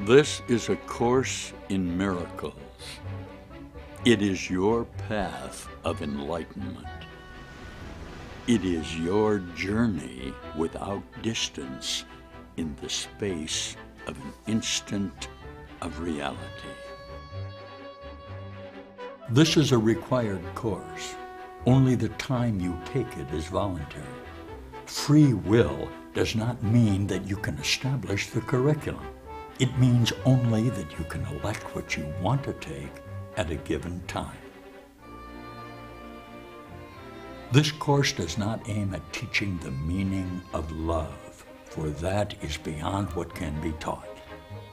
This is a course in miracles. It is your path of enlightenment. It is your journey without distance in the space of an instant of reality. This is a required course. Only the time you take it is voluntary. Free will does not mean that you can establish the curriculum. It means only that you can elect what you want to take at a given time. This course does not aim at teaching the meaning of love, for that is beyond what can be taught.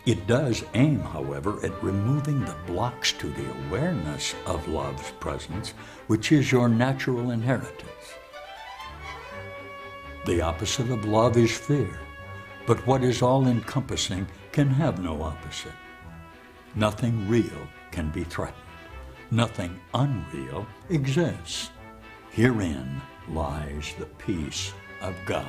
It does aim, however, at removing the blocks to the awareness of love's presence, which is your natural inheritance. The opposite of love is fear, but what is all-encompassing can have no opposite. Nothing real can be threatened. Nothing unreal exists. Herein lies the peace of God.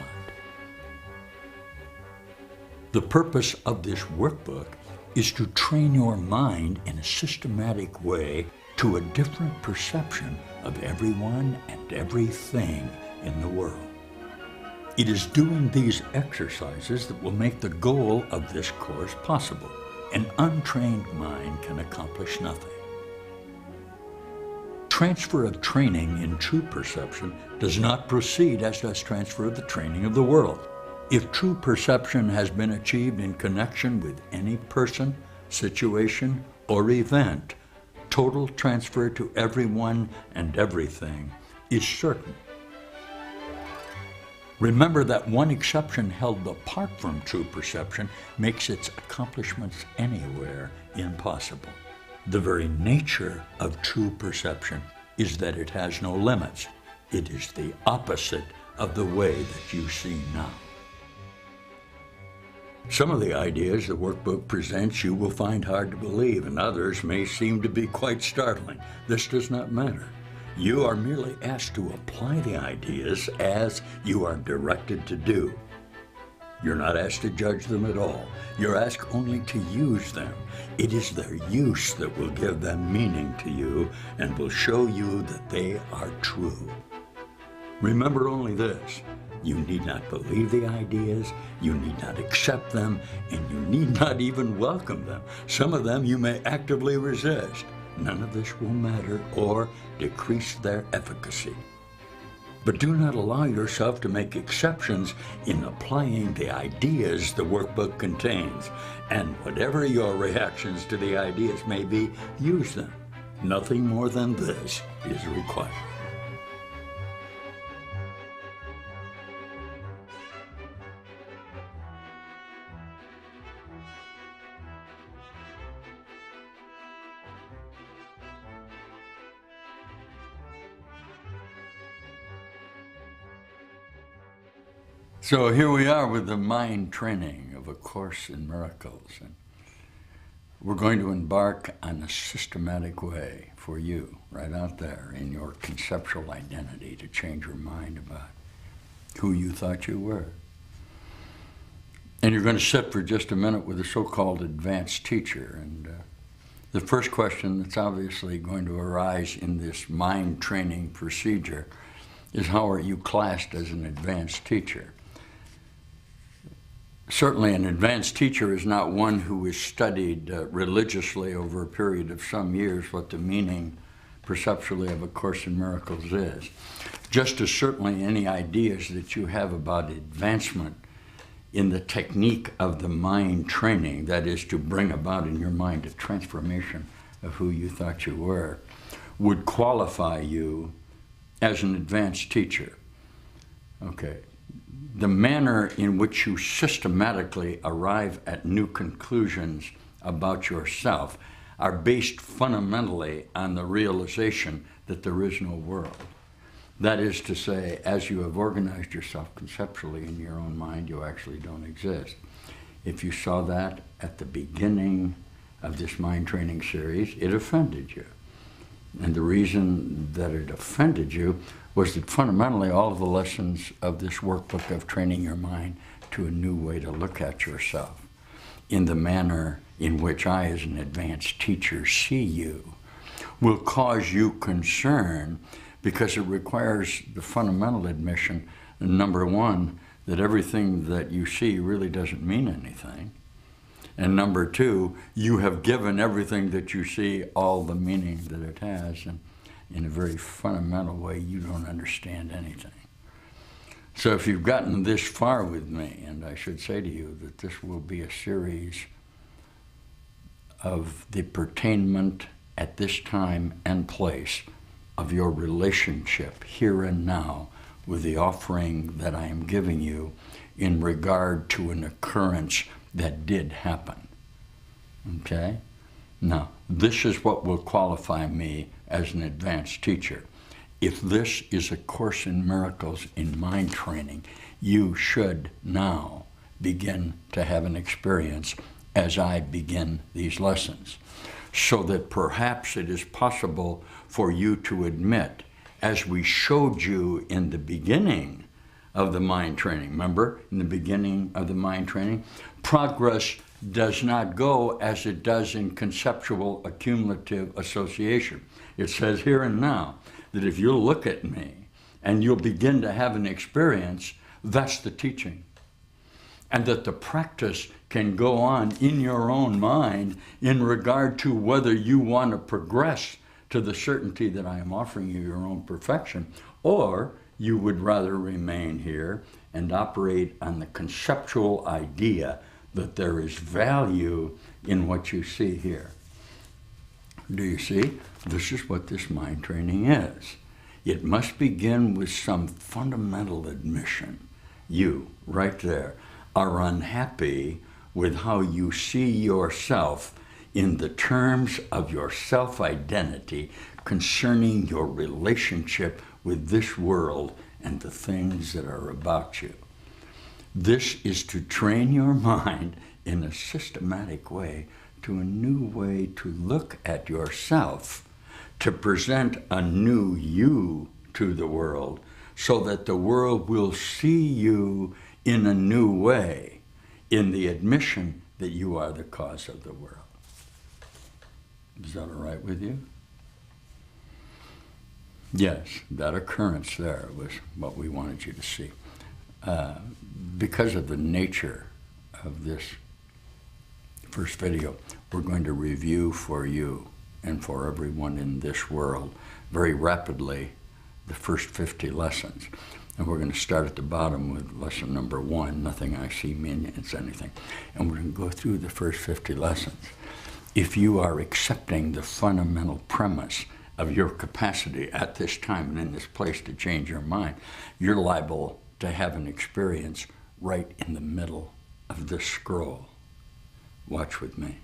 The purpose of this workbook is to train your mind in a systematic way to a different perception of everyone and everything in the world. It is doing these exercises that will make the goal of this course possible. An untrained mind can accomplish nothing. Transfer of training in true perception does not proceed as does transfer of the training of the world. If true perception has been achieved in connection with any person, situation, or event, total transfer to everyone and everything is certain. Remember that one exception held apart from true perception makes its accomplishments anywhere impossible. The very nature of true perception is that it has no limits. It is the opposite of the way that you see now. Some of the ideas the workbook presents you will find hard to believe, and others may seem to be quite startling. This does not matter. You are merely asked to apply the ideas as you are directed to do. You're not asked to judge them at all. You're asked only to use them. It is their use that will give them meaning to you and will show you that they are true. Remember only this: you need not believe the ideas, you need not accept them, and you need not even welcome them. Some of them you may actively resist. None of this will matter or decrease their efficacy. But do not allow yourself to make exceptions in applying the ideas the workbook contains. And whatever your reactions to the ideas may be, use them. Nothing more than this is required. So here we are with the mind training of A Course in Miracles. And we're going to embark on a systematic way for you right out there in your conceptual identity to change your mind about who you thought you were. And you're going to sit for just a minute with a so-called advanced teacher. And the first question that's obviously going to arise in this mind training procedure is, how are you classed as an advanced teacher? Certainly an advanced teacher is not one who has studied religiously over a period of some years what the meaning perceptually of A Course in Miracles is. Just as certainly any ideas that you have about advancement in the technique of the mind training, that is to bring about in your mind a transformation of who you thought you were, would qualify you as an advanced teacher. Okay. The manner in which you systematically arrive at new conclusions about yourself are based fundamentally on the realization that there is no world. That is to say, as you have organized yourself conceptually in your own mind, you actually don't exist. If you saw that at the beginning of this mind training series, it offended you. And the reason that it offended you was that fundamentally all of the lessons of this workbook of training your mind to a new way to look at yourself in the manner in which I, as an advanced teacher, see you, will cause you concern because it requires the fundamental admission, number one, that everything that you see really doesn't mean anything. And number two, you have given everything that you see all the meaning that it has, and in a very fundamental way, you don't understand anything. So if you've gotten this far with me, and I should say to you that this will be a series of the pertainment at this time and place of your relationship here and now with the offering that I am giving you in regard to an occurrence that did happen. Okay? Now, this is what will qualify me as an advanced teacher. If this is a Course in Miracles in mind training, you should now begin to have an experience as I begin these lessons, so that perhaps it is possible for you to admit, as we showed you in the beginning of the mind training. Remember, in the beginning of the mind training, progress does not go as it does in conceptual accumulative association. It says here and now that if you'll look at me and you'll begin to have an experience, that's the teaching. And that the practice can go on in your own mind in regard to whether you want to progress to the certainty that I am offering you your own perfection, or you would rather remain here and operate on the conceptual idea that there is value in what you see here. Do you see? This is what this mind training is. It must begin with some fundamental admission. You, right there, are unhappy with how you see yourself in the terms of your self-identity concerning your relationship with this world and the things that are about you. This is to train your mind in a systematic way to a new way to look at yourself, to present a new you to the world, so that the world will see you in a new way, in the admission that you are the cause of the world. Is that all right with you? Yes, that occurrence there was what we wanted you to see. Because of the nature of this first video, we're going to review for you and for everyone in this world very rapidly the first 50 lessons. And we're going to start at the bottom with lesson number 1, nothing I see means anything. And we're going to go through the first 50 lessons. If you are accepting the fundamental premise of your capacity at this time and in this place to change your mind, you're liable to have an experience right in the middle of this scroll. Watch with me.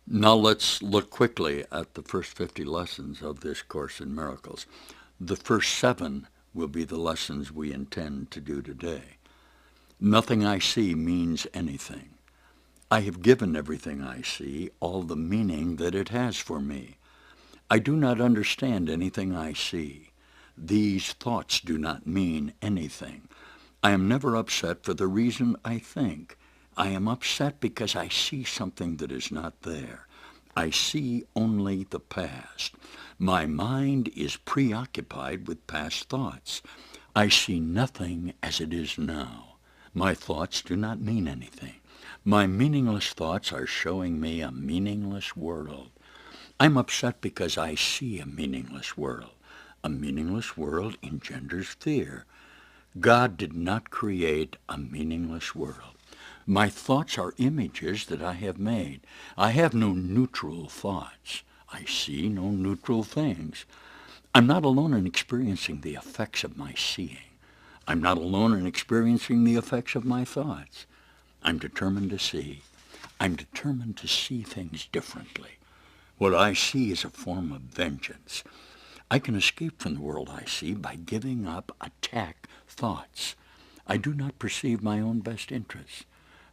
Now let's look quickly at the first 50 lessons of this Course in Miracles. The first 7 will be the lessons we intend to do today. Nothing I see means anything. I have given everything I see all the meaning that it has for me. I do not understand anything I see. These thoughts do not mean anything. I am never upset for the reason I think. I am upset because I see something that is not there. I see only the past. My mind is preoccupied with past thoughts. I see nothing as it is now. My thoughts do not mean anything. My meaningless thoughts are showing me a meaningless world. I'm upset because I see a meaningless world. A meaningless world engenders fear. God did not create a meaningless world. My thoughts are images that I have made. I have no neutral thoughts. I see no neutral things. I'm not alone in experiencing the effects of my seeing. I'm not alone in experiencing the effects of my thoughts. I'm determined to see. I'm determined to see things differently. What I see is a form of vengeance. I can escape from the world I see by giving up attack thoughts. I do not perceive my own best interests.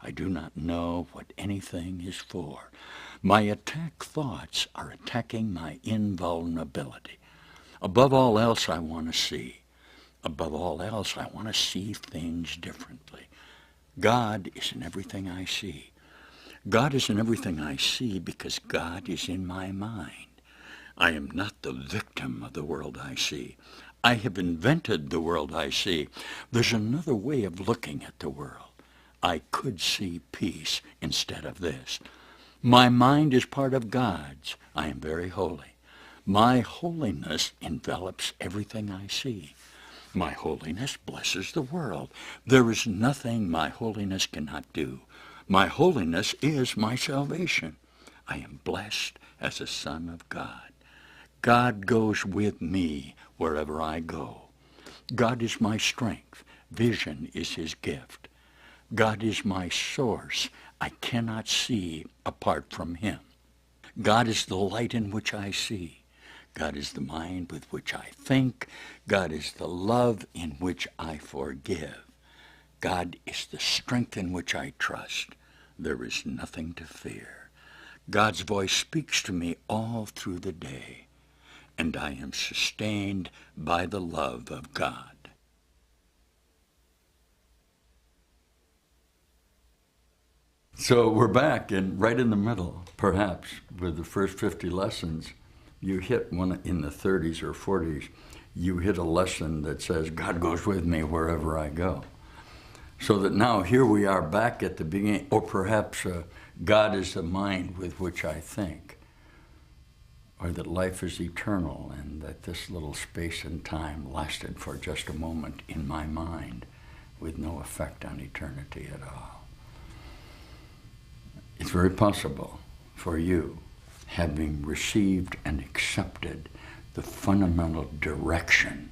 I do not know what anything is for. My attack thoughts are attacking my invulnerability. Above all else, I want to see. Above all else, I want to see things differently. God is in everything I see. God is in everything I see because God is in my mind. I am not the victim of the world I see. I have invented the world I see. There's another way of looking at the world. I could see peace instead of this. My mind is part of God's. I am very holy. My holiness envelops everything I see. My holiness blesses the world. There is nothing my holiness cannot do. My holiness is my salvation. I am blessed as a son of God. God goes with me wherever I go. God is my strength. Vision is his gift. God is my source. I cannot see apart from him. God is the light in which I see. God is the mind with which I think. God is the love in which I forgive. God is the strength in which I trust. There is nothing to fear. God's voice speaks to me all through the day, and I am sustained by the love of God. So we're back and right in the middle, perhaps, with the first 50 lessons. You hit one in the 30s or 40s. You hit a lesson that says, God goes with me wherever I go. So that now here we are back at the beginning, or perhaps God is the mind with which I think, or that life is eternal and that this little space and time lasted for just a moment in my mind with no effect on eternity at all. It's very possible for you, having received and accepted the fundamental direction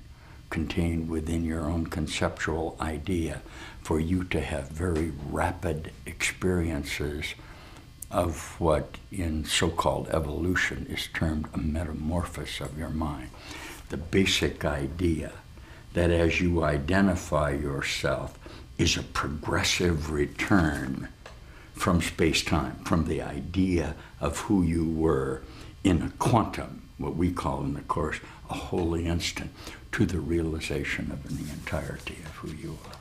contained within your own conceptual idea, for you to have very rapid experiences of what in so-called evolution is termed a metamorphosis of your mind. The basic idea that as you identify yourself is a progressive return from space-time, from the idea of who you were in a quantum, what we call in the Course a holy instant, to the realization of the entirety of who you are.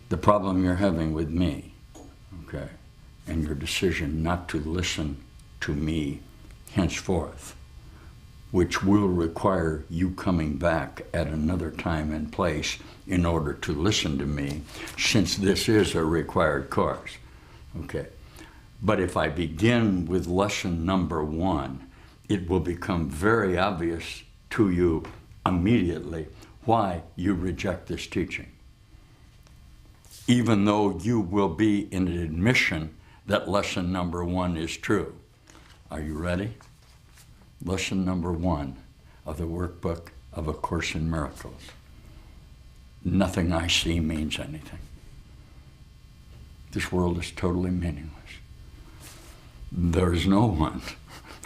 The problem you're having with me, okay, and your decision not to listen to me henceforth, which will require you coming back at another time and place in order to listen to me, since this is a required course, okay? But if I begin with lesson number 1, it will become very obvious to you immediately why you reject this teaching, even though you will be in an admission that lesson number 1 is true. Are you ready? Lesson number 1 of the workbook of A Course in Miracles. Nothing I see means anything. This world is totally meaningless. There is no one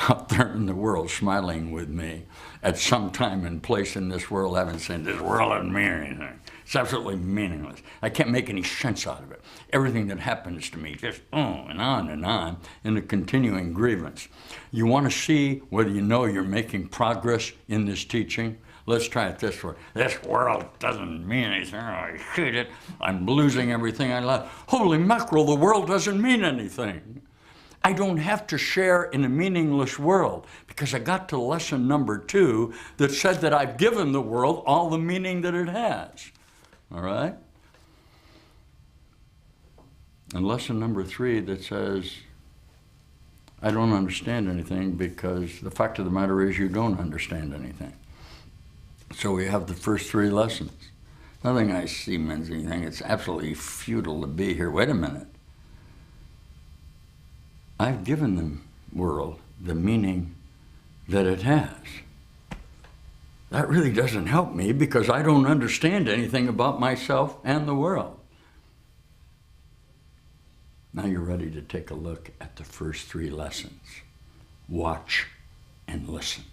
out there in the world smiling with me at some time and place in this world having said, this world doesn't mean anything. It's absolutely meaningless. I can't make any sense out of it. Everything that happens to me just and on in a continuing grievance. You want to see whether you know you're making progress in this teaching? Let's try it this way. This world doesn't mean anything. I hate it. I'm losing everything I love. Holy mackerel, the world doesn't mean anything. I don't have to share in a meaningless world because I got to lesson number 2 that said that I've given the world all the meaning that it has. All right? And lesson number 3 that says, I don't understand anything because the fact of the matter is you don't understand anything. So we have the first 3 lessons. Nothing I see means anything. It's absolutely futile to be here. Wait a minute. I've given the world the meaning that it has. That really doesn't help me because I don't understand anything about myself and the world. Now you're ready to take a look at the first 3 lessons. Watch and listen.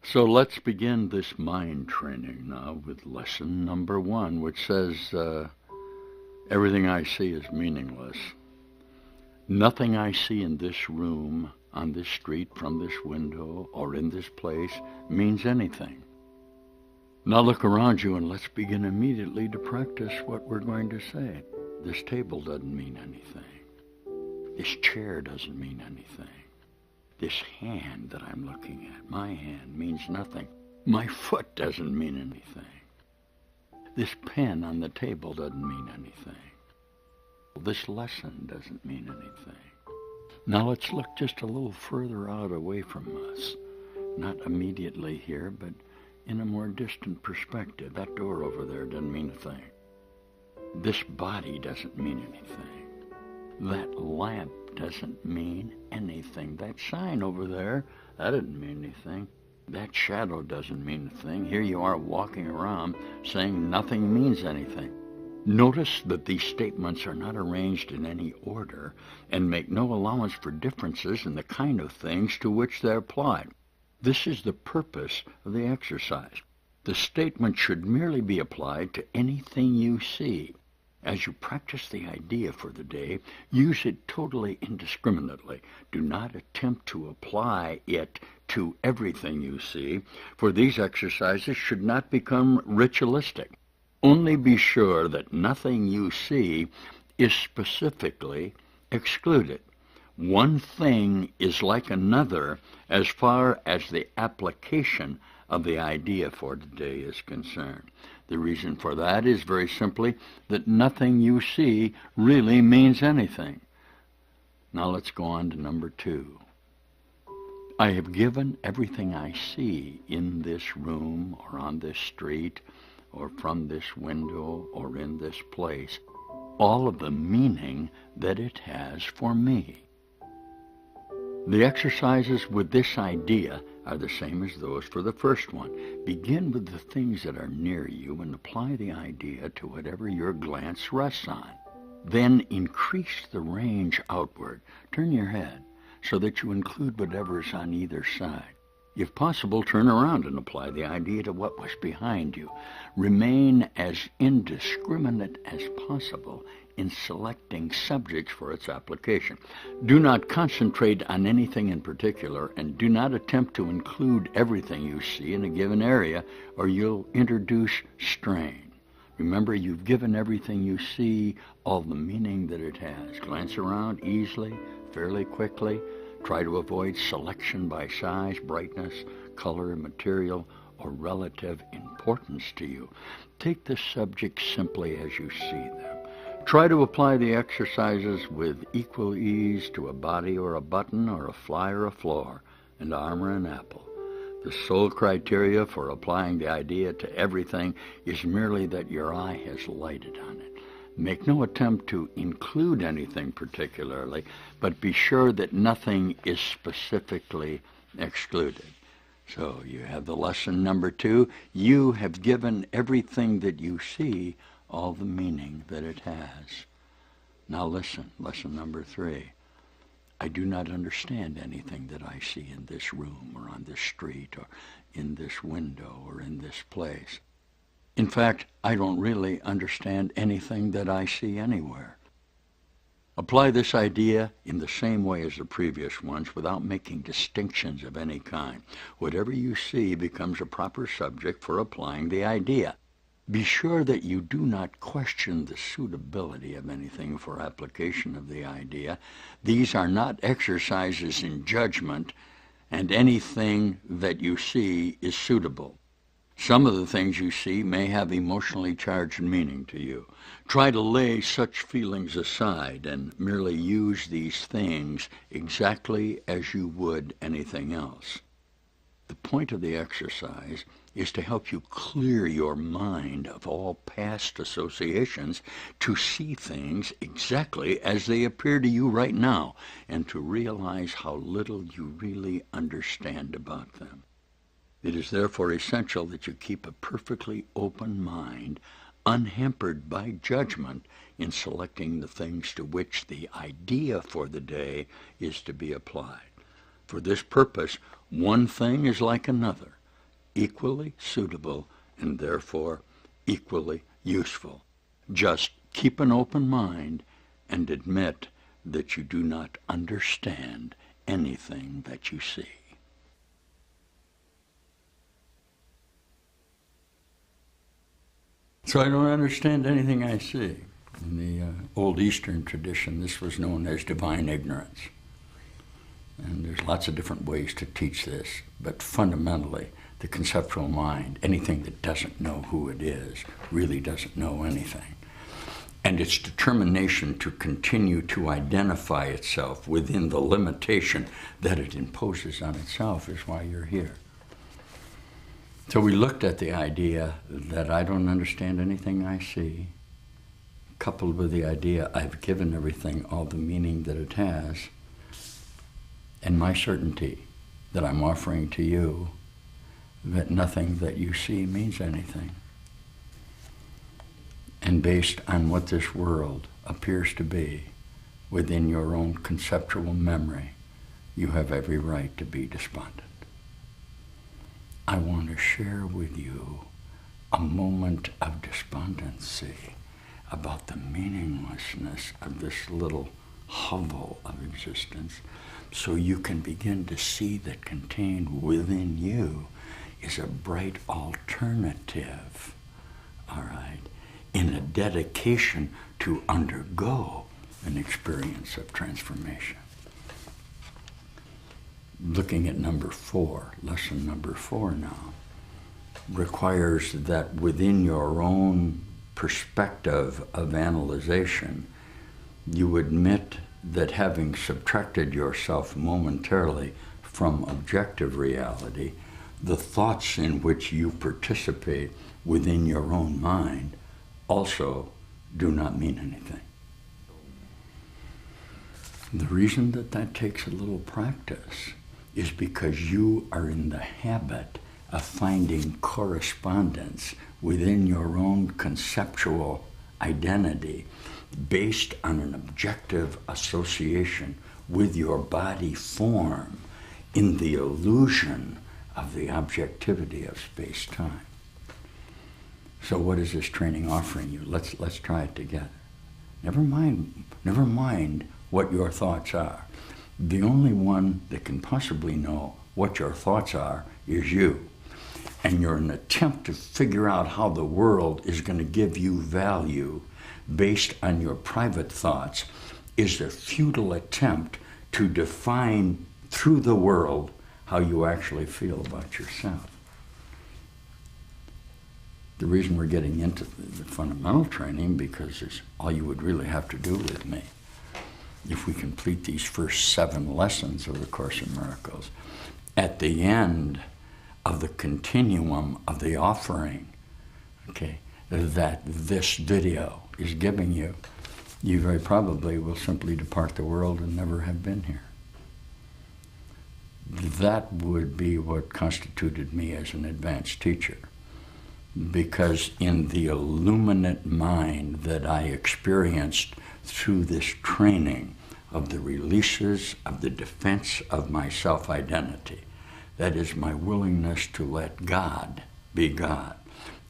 So let's begin this mind training now with lesson number 1, which says, everything I see is meaningless. Nothing I see in this room, on this street, from this window, or in this place means anything. Now look around you and let's begin immediately to practice what we're going to say. This table doesn't mean anything. This chair doesn't mean anything. This hand that I'm looking at, my hand, means nothing. My foot doesn't mean anything. This pen on the table doesn't mean anything. This lesson doesn't mean anything. Now let's look just a little further out away from us. Not immediately here, but in a more distant perspective. That door over there doesn't mean a thing. This body doesn't mean anything. That lamp doesn't mean anything. That sign over there, that didn't mean anything. That shadow doesn't mean a thing. Here you are walking around saying nothing means anything. Notice that these statements are not arranged in any order and make no allowance for differences in the kind of things to which they're applied. This is the purpose of the exercise. The statement should merely be applied to anything you see. As you practice the idea for the day, use it totally indiscriminately. Do not attempt to apply it to everything you see, for these exercises should not become ritualistic. Only be sure that nothing you see is specifically excluded. One thing is like another as far as the application of the idea for today is concerned. The reason for that is very simply that nothing you see really means anything. Now let's go on to number 2. I have given everything I see in this room or on this street or from this window or in this place all of the meaning that it has for me. The exercises with this idea are the same as those for the first one. Begin with the things that are near you and apply the idea to whatever your glance rests on. Then increase the range outward. Turn your head so that you include whatever is on either side. If possible, turn around and apply the idea to what was behind you. Remain as indiscriminate as possible in selecting subjects for its application. Do not concentrate on anything in particular, and do not attempt to include everything you see in a given area, or you'll introduce strain. Remember, you've given everything you see all the meaning that it has. Glance around easily, fairly quickly. Try to avoid selection by size, brightness, color, material, or relative importance to you. Take the subjects simply as you see them. Try to apply the exercises with equal ease to a body or a button or a fly or a floor, an arm or an apple. The sole criteria for applying the idea to everything is merely that your eye has lighted on it. Make no attempt to include anything particularly, but be sure that nothing is specifically excluded. So you have the lesson number 2. You have given everything that you see all the meaning that it has. Now listen, lesson number 3. I do not understand anything that I see in this room or on this street or in this window or in this place. In fact, I don't really understand anything that I see anywhere. Apply this idea in the same way as the previous ones without making distinctions of any kind. Whatever you see becomes a proper subject for applying the idea. Be sure that you do not question the suitability of anything for application of the idea. These are not exercises in judgment, and anything that you see is suitable. Some of the things you see may have emotionally charged meaning to you. Try to lay such feelings aside and merely use these things exactly as you would anything else. The point of the exercise is to help you clear your mind of all past associations, to see things exactly as they appear to you right now, and to realize how little you really understand about them. It is therefore essential that you keep a perfectly open mind, unhampered by judgment, in selecting the things to which the idea for the day is to be applied. For this purpose, one thing is like another, equally suitable and therefore equally useful. Just keep an open mind and admit that you do not understand anything that you see. So I don't understand anything I see. In the old Eastern tradition, this was known as divine ignorance. And there's lots of different ways to teach this, but fundamentally, the conceptual mind, anything that doesn't know who it is, really doesn't know anything. And its determination to continue to identify itself within the limitation that it imposes on itself is why you're here. So we looked at the idea that I don't understand anything I see, coupled with the idea I've given everything all the meaning that it has, and my certainty that I'm offering to you that nothing that you see means anything. And based on what this world appears to be within your own conceptual memory, you have every right to be despondent. I want to share with you a moment of despondency about the meaninglessness of this little hovel of existence, so you can begin to see that contained within you is a bright alternative, all right, in a dedication to undergo an experience of transformation. Looking at number 4, lesson number 4 now, requires that within your own perspective of analyzation, you admit that having subtracted yourself momentarily from objective reality, the thoughts in which you participate within your own mind also do not mean anything. The reason that that takes a little practice is because you are in the habit of finding correspondence within your own conceptual identity based on an objective association with your body form in the illusion of the objectivity of space-time. So what is this training offering you? Let's try it together. Never mind what your thoughts are. The only one that can possibly know what your thoughts are is you. And you're in an attempt to figure out how the world is going to give you value based on your private thoughts is a futile attempt to define through the world how you actually feel about yourself. The reason we're getting into the fundamental training, because it's all you would really have to do with me. If we complete these first 7 lessons of the Course in Miracles, at the end of the continuum of the offering, okay, that this video is giving you, you very probably will simply depart the world and never have been here. That would be what constituted me as an advanced teacher. Because in the illuminate mind that I experienced through this training of the releases of the defense of my self-identity, that is my willingness to let God be God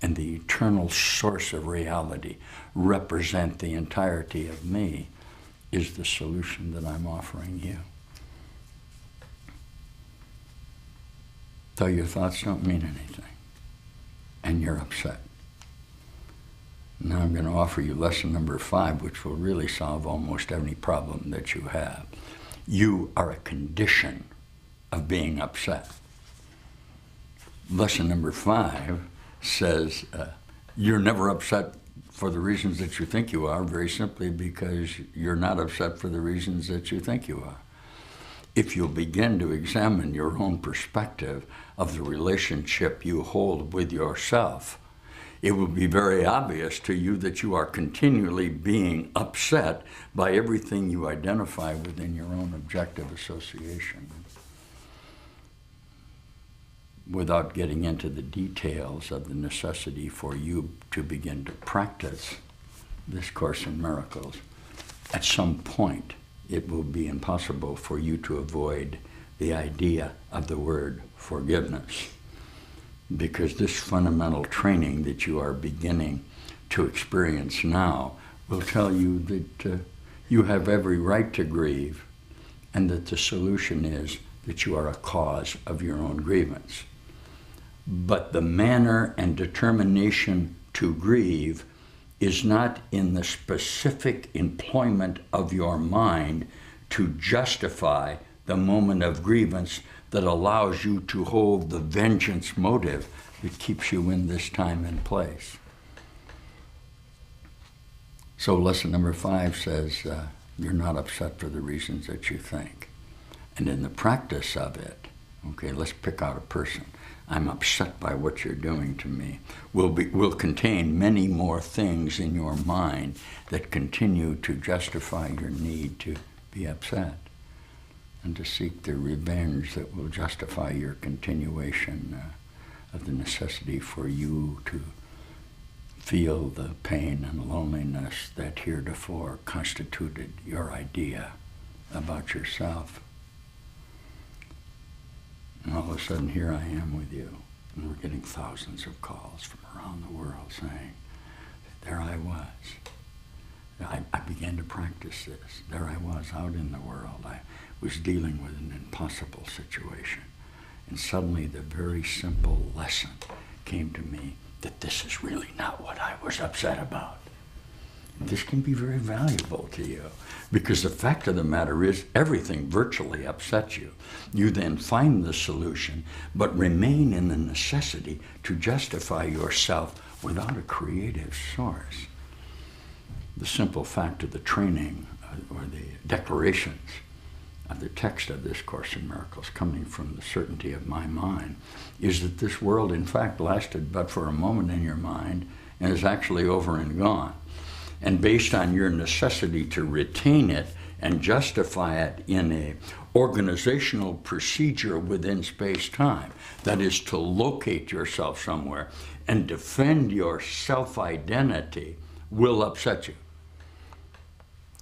and the eternal source of reality represent the entirety of me, is the solution that I'm offering you. So your thoughts don't mean anything, and you're upset. Now I'm going to offer you lesson number 5, which will really solve almost any problem that you have. You are a condition of being upset. Lesson number 5 says you're never upset for the reasons that you think you are, very simply because you're not upset for the reasons that you think you are. If you'll begin to examine your own perspective of the relationship you hold with yourself, it will be very obvious to you that you are continually being upset by everything you identify within your own objective association. Without getting into the details of the necessity for you to begin to practice this Course in Miracles, at some point it will be impossible for you to avoid the idea of the word forgiveness. Because this fundamental training that you are beginning to experience now will tell you that you have every right to grieve, and that the solution is that you are a cause of your own grievance. But the manner and determination to grieve is not in the specific employment of your mind to justify the moment of grievance that allows you to hold the vengeance motive that keeps you in this time and place. So lesson number 5 says, you're not upset for the reasons that you think. And in the practice of it, okay, let's pick out a person. I'm upset by what you're doing to me. Will contain many more things in your mind that continue to justify your need to be upset and to seek the revenge that will justify your continuation of the necessity for you to feel the pain and loneliness that heretofore constituted your idea about yourself. And all of a sudden, here I am with you, and we're getting thousands of calls from around the world saying, there I was. I began to practice this. There I was out in the world. I was dealing with an impossible situation. And suddenly the very simple lesson came to me that this is really not what I was upset about. This can be very valuable to you because the fact of the matter is everything virtually upsets you. You then find the solution, but remain in the necessity to justify yourself without a creative source. The simple fact of the training or the declarations of the text of this Course in Miracles coming from the certainty of my mind is that this world in fact lasted but for a moment in your mind and is actually over and gone. And based on your necessity to retain it and justify it in a organizational procedure within space-time, that is to locate yourself somewhere and defend your self-identity, will upset you.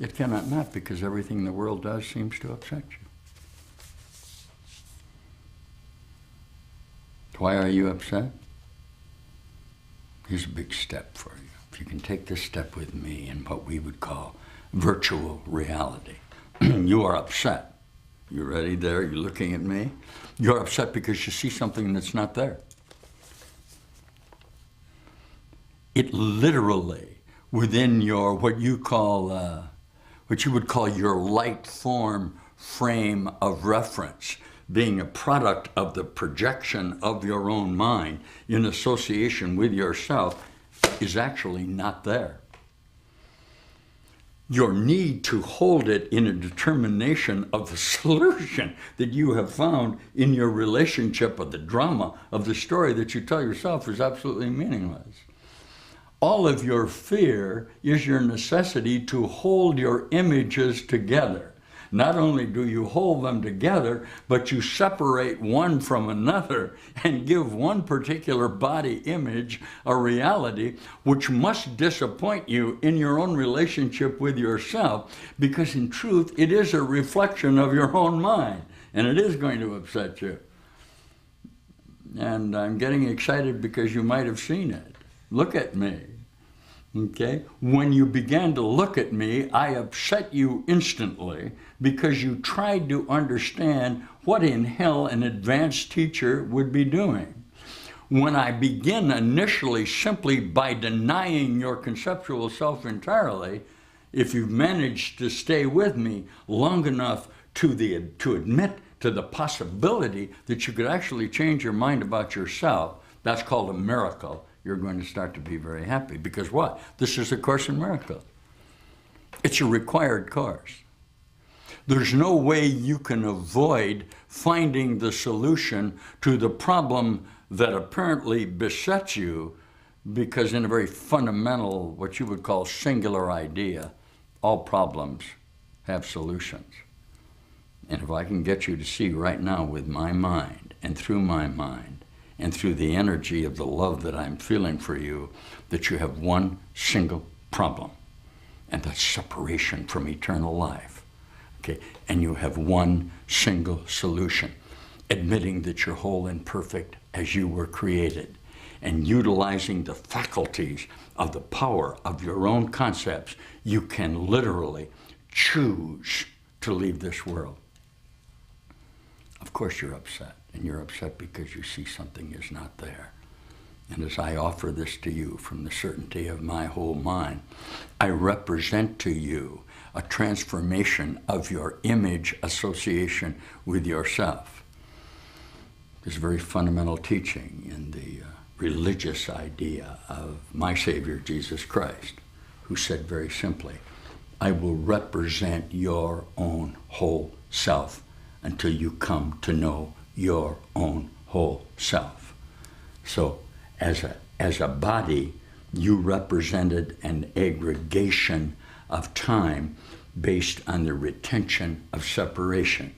It cannot not, because everything the world does seems to upset you. Why are you upset? Here's a big step for you. If you can take this step with me in what we would call virtual reality. You are upset. You ready there? You're looking at me? You're upset because you see something that's not there. It literally, within your, what you would call your light form frame of reference, being a product of the projection of your own mind in association with yourself, is actually not there. Your need to hold it in a determination of the solution that you have found in your relationship of the drama of the story that you tell yourself is absolutely meaningless. All of your fear is your necessity to hold your images together. Not only do you hold them together, but you separate one from another and give one particular body image a reality which must disappoint you in your own relationship with yourself, because in truth it is a reflection of your own mind and it is going to upset you. And I'm getting excited because you might have seen it. Look at me. Okay? When you began to look at me, I upset you instantly because you tried to understand what in hell an advanced teacher would be doing. When I begin initially simply by denying your conceptual self entirely, if you've managed to stay with me long enough to admit to the possibility that you could actually change your mind about yourself, that's called a miracle. You're going to start to be very happy. Because what? This is a Course in Miracles. It's a required course. There's no way you can avoid finding the solution to the problem that apparently besets you, because in a very fundamental, what you would call singular idea, all problems have solutions. And if I can get you to see right now with my mind and through my mind, and through the energy of the love that I'm feeling for you, that you have one single problem, and that's separation from eternal life. Okay? And you have one single solution, admitting that you're whole and perfect as you were created, and utilizing the faculties of the power of your own concepts, you can literally choose to leave this world. Of course you're upset. And you're upset because you see something is not there. And as I offer this to you from the certainty of my whole mind, I represent to you a transformation of your image association with yourself. There's a very fundamental teaching in the religious idea of my Savior, Jesus Christ, who said very simply, I will represent your own whole self until you come to know your own whole self. So as a body, you represented an aggregation of time based on the retention of separation.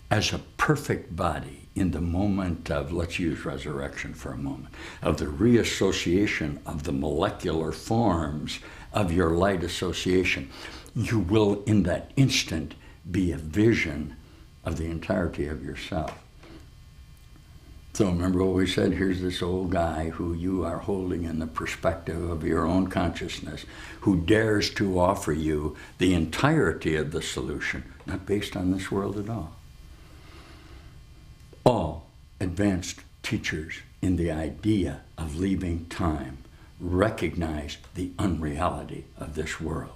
As a perfect body, in the moment of, let's use resurrection for a moment, of the reassociation of the molecular forms of your light association, you will in that instant be a vision of the entirety of yourself. So remember what we said, here's this old guy who you are holding in the perspective of your own consciousness, who dares to offer you the entirety of the solution, not based on this world at all. All advanced teachers in the idea of leaving time recognize the unreality of this world,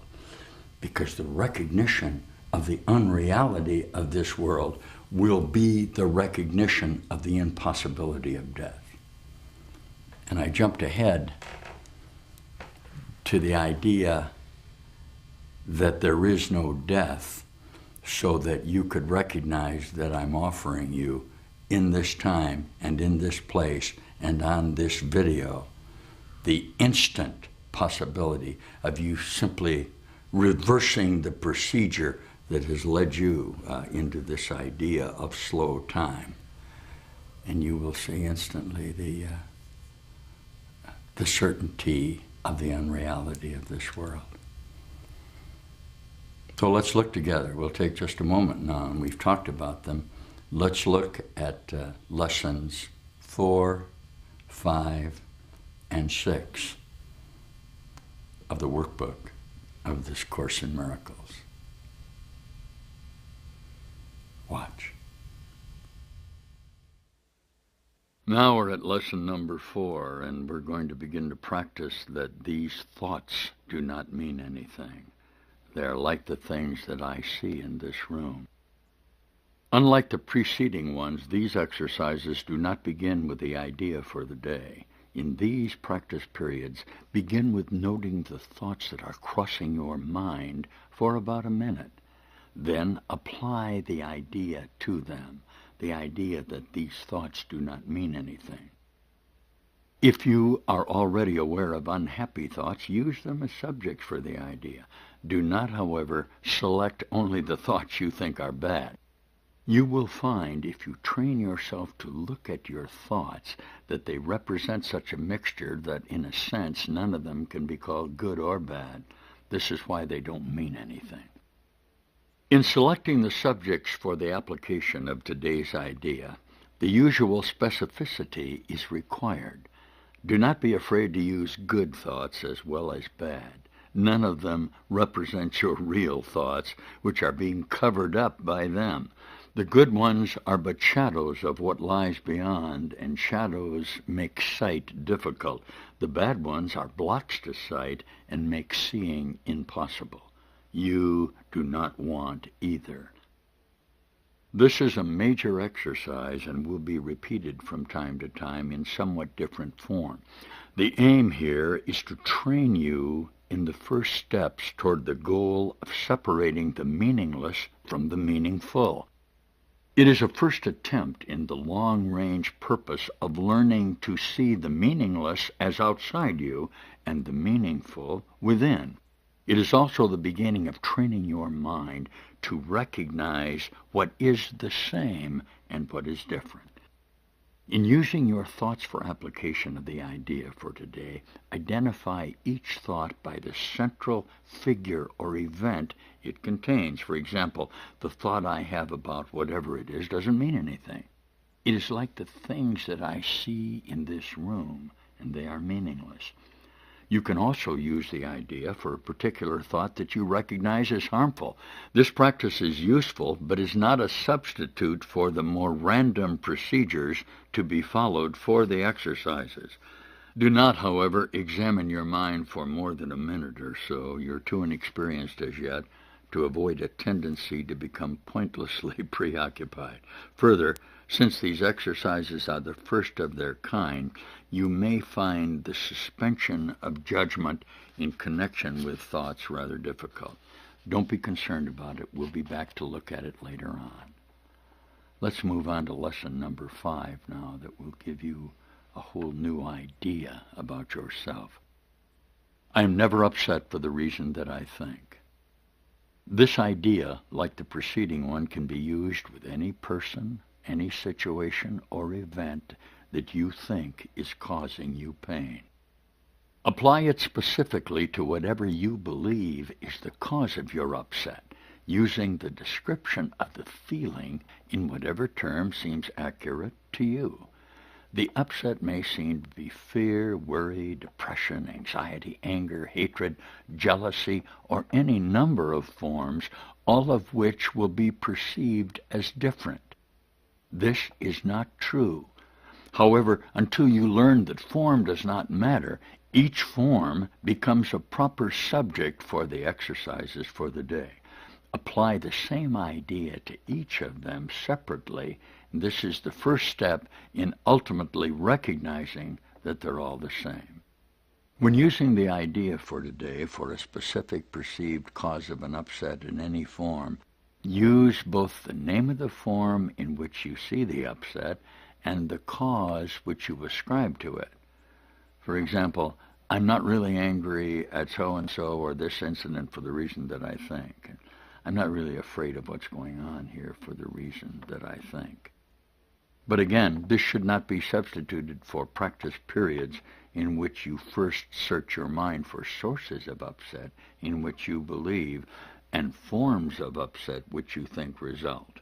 because the recognition of the unreality of this world will be the recognition of the impossibility of death. And I jumped ahead to the idea that there is no death so that you could recognize that I'm offering you in this time and in this place and on this video the instant possibility of you simply reversing the procedure that has led you into this idea of slow time. And you will see instantly the certainty of the unreality of this world. So let's look together. We'll take just a moment now, and we've talked about them. Let's look at lessons 4, 5, and 6 of the workbook of this Course in Miracles. Watch. Now we're at lesson number 4, and we're going to begin to practice that these thoughts do not mean anything. They're like the things that I see in this room. Unlike the preceding ones, these exercises do not begin with the idea for the day. In these practice periods, begin with noting the thoughts that are crossing your mind for about a minute. Then apply the idea to them, the idea that these thoughts do not mean anything. If you are already aware of unhappy thoughts, use them as subjects for the idea. Do not, however, select only the thoughts you think are bad. You will find, if you train yourself to look at your thoughts, that they represent such a mixture that, in a sense, none of them can be called good or bad. This is why they don't mean anything. In selecting the subjects for the application of today's idea, the usual specificity is required. Do not be afraid to use good thoughts as well as bad. None of them represent your real thoughts, which are being covered up by them. The good ones are but shadows of what lies beyond, and shadows make sight difficult. The bad ones are blocks to sight and make seeing impossible. You do not want either. This is a major exercise and will be repeated from time to time in somewhat different form. The aim here is to train you in the first steps toward the goal of separating the meaningless from the meaningful. It is a first attempt in the long-range purpose of learning to see the meaningless as outside you and the meaningful within. It is also the beginning of training your mind to recognize what is the same and what is different. In using your thoughts for application of the idea for today, identify each thought by the central figure or event it contains. For example, the thought I have about whatever it is doesn't mean anything. It is like the things that I see in this room, and they are meaningless. You can also use the idea for a particular thought that you recognize as harmful. This practice is useful, but is not a substitute for the more random procedures to be followed for the exercises. Do not, however, examine your mind for more than a minute or so. You're too inexperienced as yet to avoid a tendency to become pointlessly preoccupied. Further, since these exercises are the first of their kind, you may find the suspension of judgment in connection with thoughts rather difficult. Don't be concerned about it. We'll be back to look at it later on. Let's move on to lesson number 5 now, that will give you a whole new idea about yourself. I am never upset for the reason that I think. This idea, like the preceding one, can be used with any person, any situation or event that you think is causing you pain. Apply it specifically to whatever you believe is the cause of your upset, using the description of the feeling in whatever term seems accurate to you. The upset may seem to be fear, worry, depression, anxiety, anger, hatred, jealousy, or any number of forms, all of which will be perceived as different. This is not true. However, until you learn that form does not matter, each form becomes a proper subject for the exercises for the day. Apply the same idea to each of them separately. This is the first step in ultimately recognizing that they're all the same. When using the idea for today for a specific perceived cause of an upset in any form, use both the name of the form in which you see the upset and the cause which you ascribe to it. For example, I'm not really angry at so-and-so or this incident for the reason that I think. I'm not really afraid of what's going on here for the reason that I think. But again, this should not be substituted for practice periods in which you first search your mind for sources of upset in which you believe and forms of upset which you think result.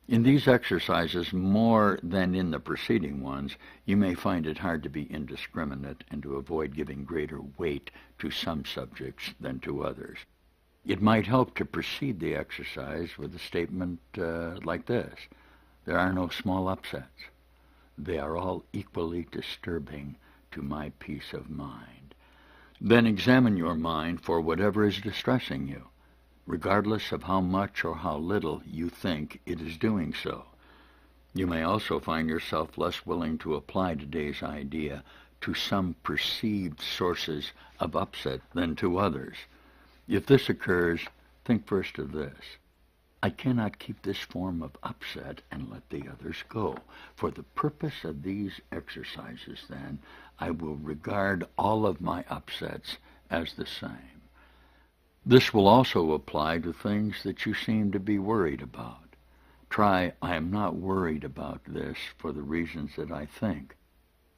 In these exercises, more than in the preceding ones, you may find it hard to be indiscriminate and to avoid giving greater weight to some subjects than to others. It might help to precede the exercise with a statement like this: there are no small upsets. They are all equally disturbing to my peace of mind. Then examine your mind for whatever is distressing you, regardless of how much or how little you think it is doing so. You may also find yourself less willing to apply today's idea to some perceived sources of upset than to others. If this occurs, think first of this: I cannot keep this form of upset and let the others go. For the purpose of these exercises, then, I will regard all of my upsets as the same. This will also apply to things that you seem to be worried about. Try, I am not worried about this for the reasons that I think,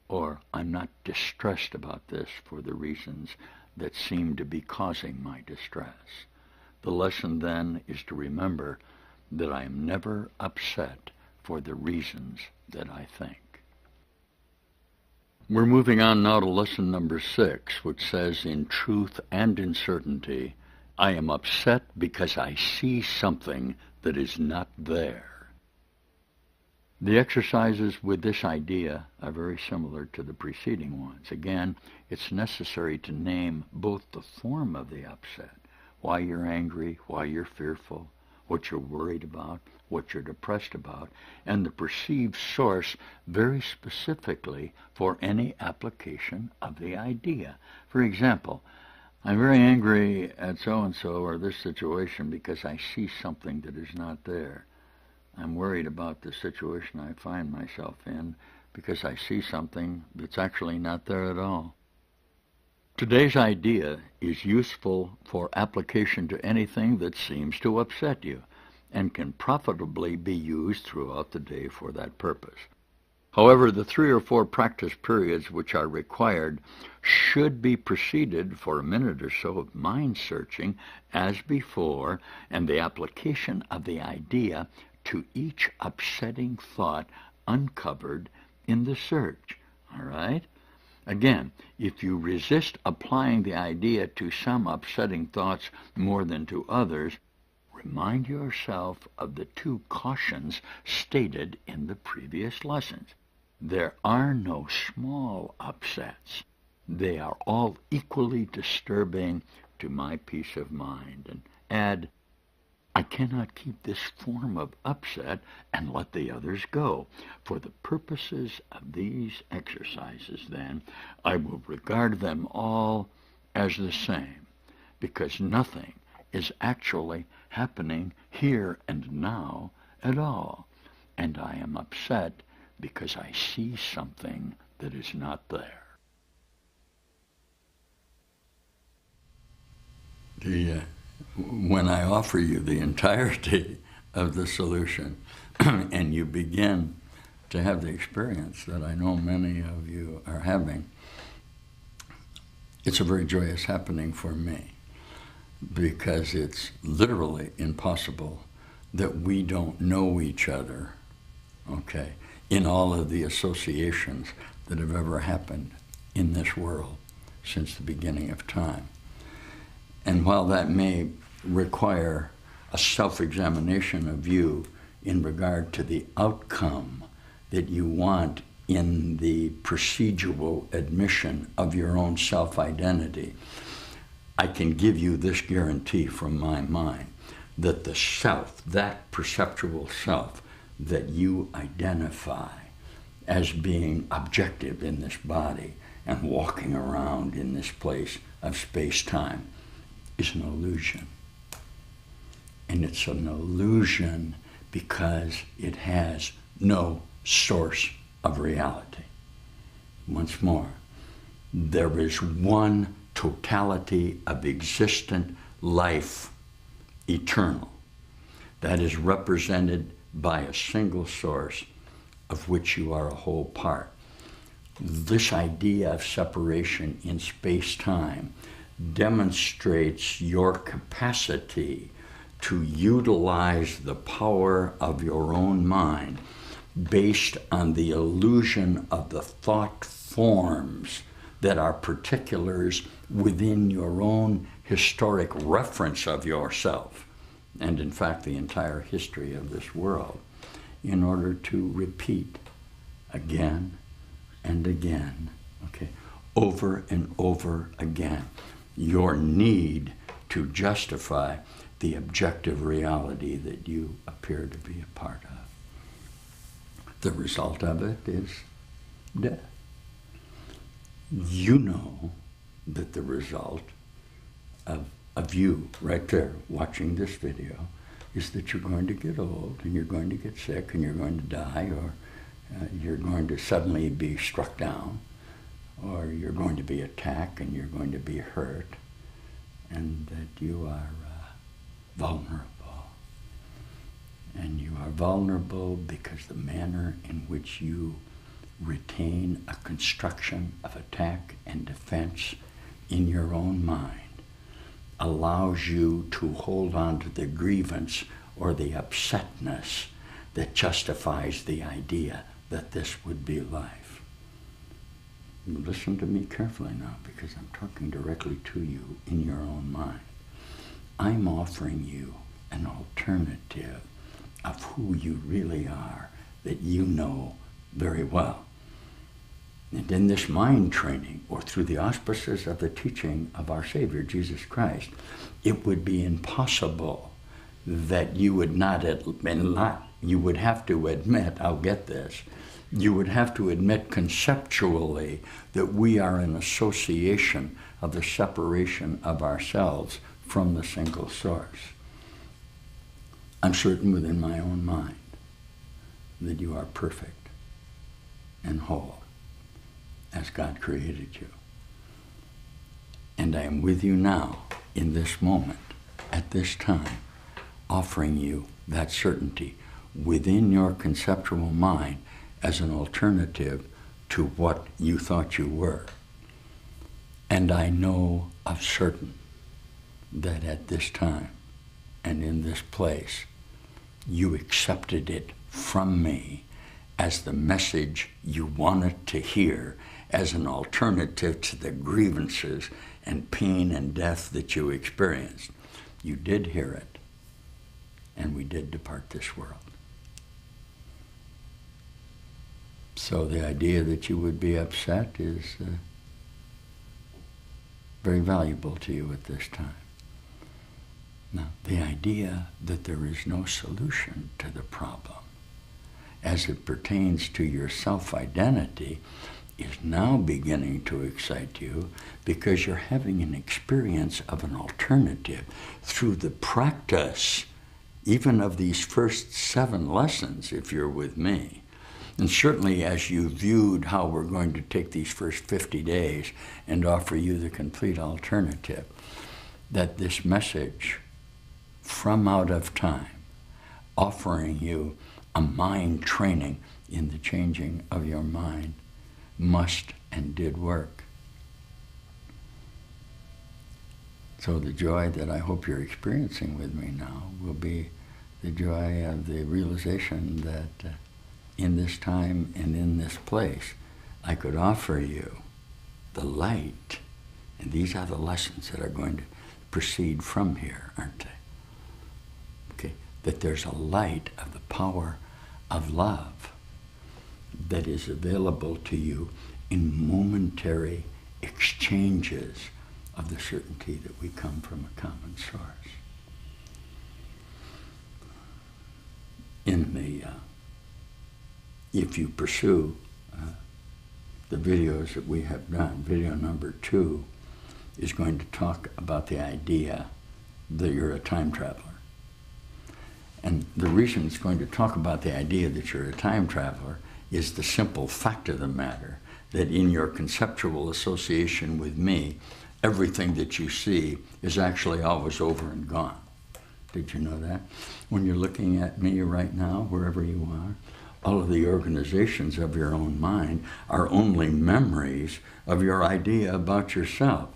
or I'm not distressed about this for the reasons that seem to be causing my distress. The lesson then is to remember that I am never upset for the reasons that I think. We're moving on now to lesson number 6, which says, in truth and in certainty, I am upset because I see something that is not there. The exercises with this idea are very similar to the preceding ones. Again, it's necessary to name both the form of the upset, why you're angry, why you're fearful, what you're worried about, what you're depressed about, and the perceived source very specifically for any application of the idea. For example, I'm very angry at so-and-so or this situation because I see something that is not there. I'm worried about the situation I find myself in because I see something that's actually not there at all. Today's idea is useful for application to anything that seems to upset you and can profitably be used throughout the day for that purpose. However, the 3 or 4 practice periods which are required should be preceded for a minute or so of mind-searching as before, and the application of the idea to each upsetting thought uncovered in the search. All right? Again, if you resist applying the idea to some upsetting thoughts more than to others, remind yourself of the 2 cautions stated in the previous lessons. There are no small upsets. They are all equally disturbing to my peace of mind. And add, I cannot keep this form of upset and let the others go. For the purposes of these exercises, then, I will regard them all as the same, because nothing is actually happening here and now at all. And I am upset because I see something that is not there. When I offer you the entirety of the solution and you begin to have the experience that I know many of you are having, it's a very joyous happening for me, because it's literally impossible that we don't know each other, okay, in all of the associations that have ever happened in this world since the beginning of time. And while that may require a self-examination of you in regard to the outcome that you want in the procedural admission of your own self-identity, I can give you this guarantee from my mind, that the self, that perceptual self that you identify as being objective in this body and walking around in this place of space-time, is an illusion. And it's an illusion because it has no source of reality. Once more, there is one totality of existent life, eternal, that is represented by a single source of which you are a whole part. This idea of separation in space-time demonstrates your capacity to utilize the power of your own mind based on the illusion of the thought forms that are particulars within your own historic reference of yourself, and in fact the entire history of this world, in order to repeat again and again, okay, over and over again, your need to justify the objective reality that you appear to be a part of. The result of it is death. You know that the result of you right there watching this video is that you're going to get old and you're going to get sick and you're going to die, or you're going to suddenly be struck down, or you're going to be attacked and you're going to be hurt, and that you are vulnerable. And you are vulnerable because the manner in which you retain a construction of attack and defense in your own mind allows you to hold on to the grievance or the upsetness that justifies the idea that this would be life. Listen to me carefully now, because I'm talking directly to you in your own mind. I'm offering you an alternative of who you really are that you know very well. And in this mind training, or through the auspices of the teaching of our Savior, Jesus Christ, it would be impossible that you would you would have to admit, I'll get this, you would have to admit conceptually that we are an association of the separation of ourselves from the single source. I'm certain within my own mind that you are perfect and whole as God created you. And I am with you now in this moment, at this time, offering you that certainty within your conceptual mind as an alternative to what you thought you were. And I know of certain that at this time and in this place, you accepted it from me as the message you wanted to hear, as an alternative to the grievances and pain and death that you experienced. You did hear it, and we did depart this world. So the idea that you would be upset is very valuable to you at this time. Now, the idea that there is no solution to the problem as it pertains to your self-identity is now beginning to excite you because you're having an experience of an alternative through the practice, even of these first 7 lessons, if you're with me. And certainly as you viewed how we're going to take these first 50 days and offer you the complete alternative, that this message from out of time, offering you a mind training in the changing of your mind, must and did work. So the joy that I hope you're experiencing with me now will be the joy of the realization that in this time and in this place, I could offer you the light. And these are the lessons that are going to proceed from here, aren't they? Okay, that there's a light of the power of love that is available to you in momentary exchanges of the certainty that we come from a common source. In the if you pursue the videos that we have done, video number 2 is going to talk about the idea that you're a time traveler. And the reason it's going to talk about the idea that you're a time traveler is the simple fact of the matter that in your conceptual association with me, everything that you see is actually always over and gone. Did you know that? When you're looking at me right now, wherever you are, all of the organizations of your own mind are only memories of your idea about yourself.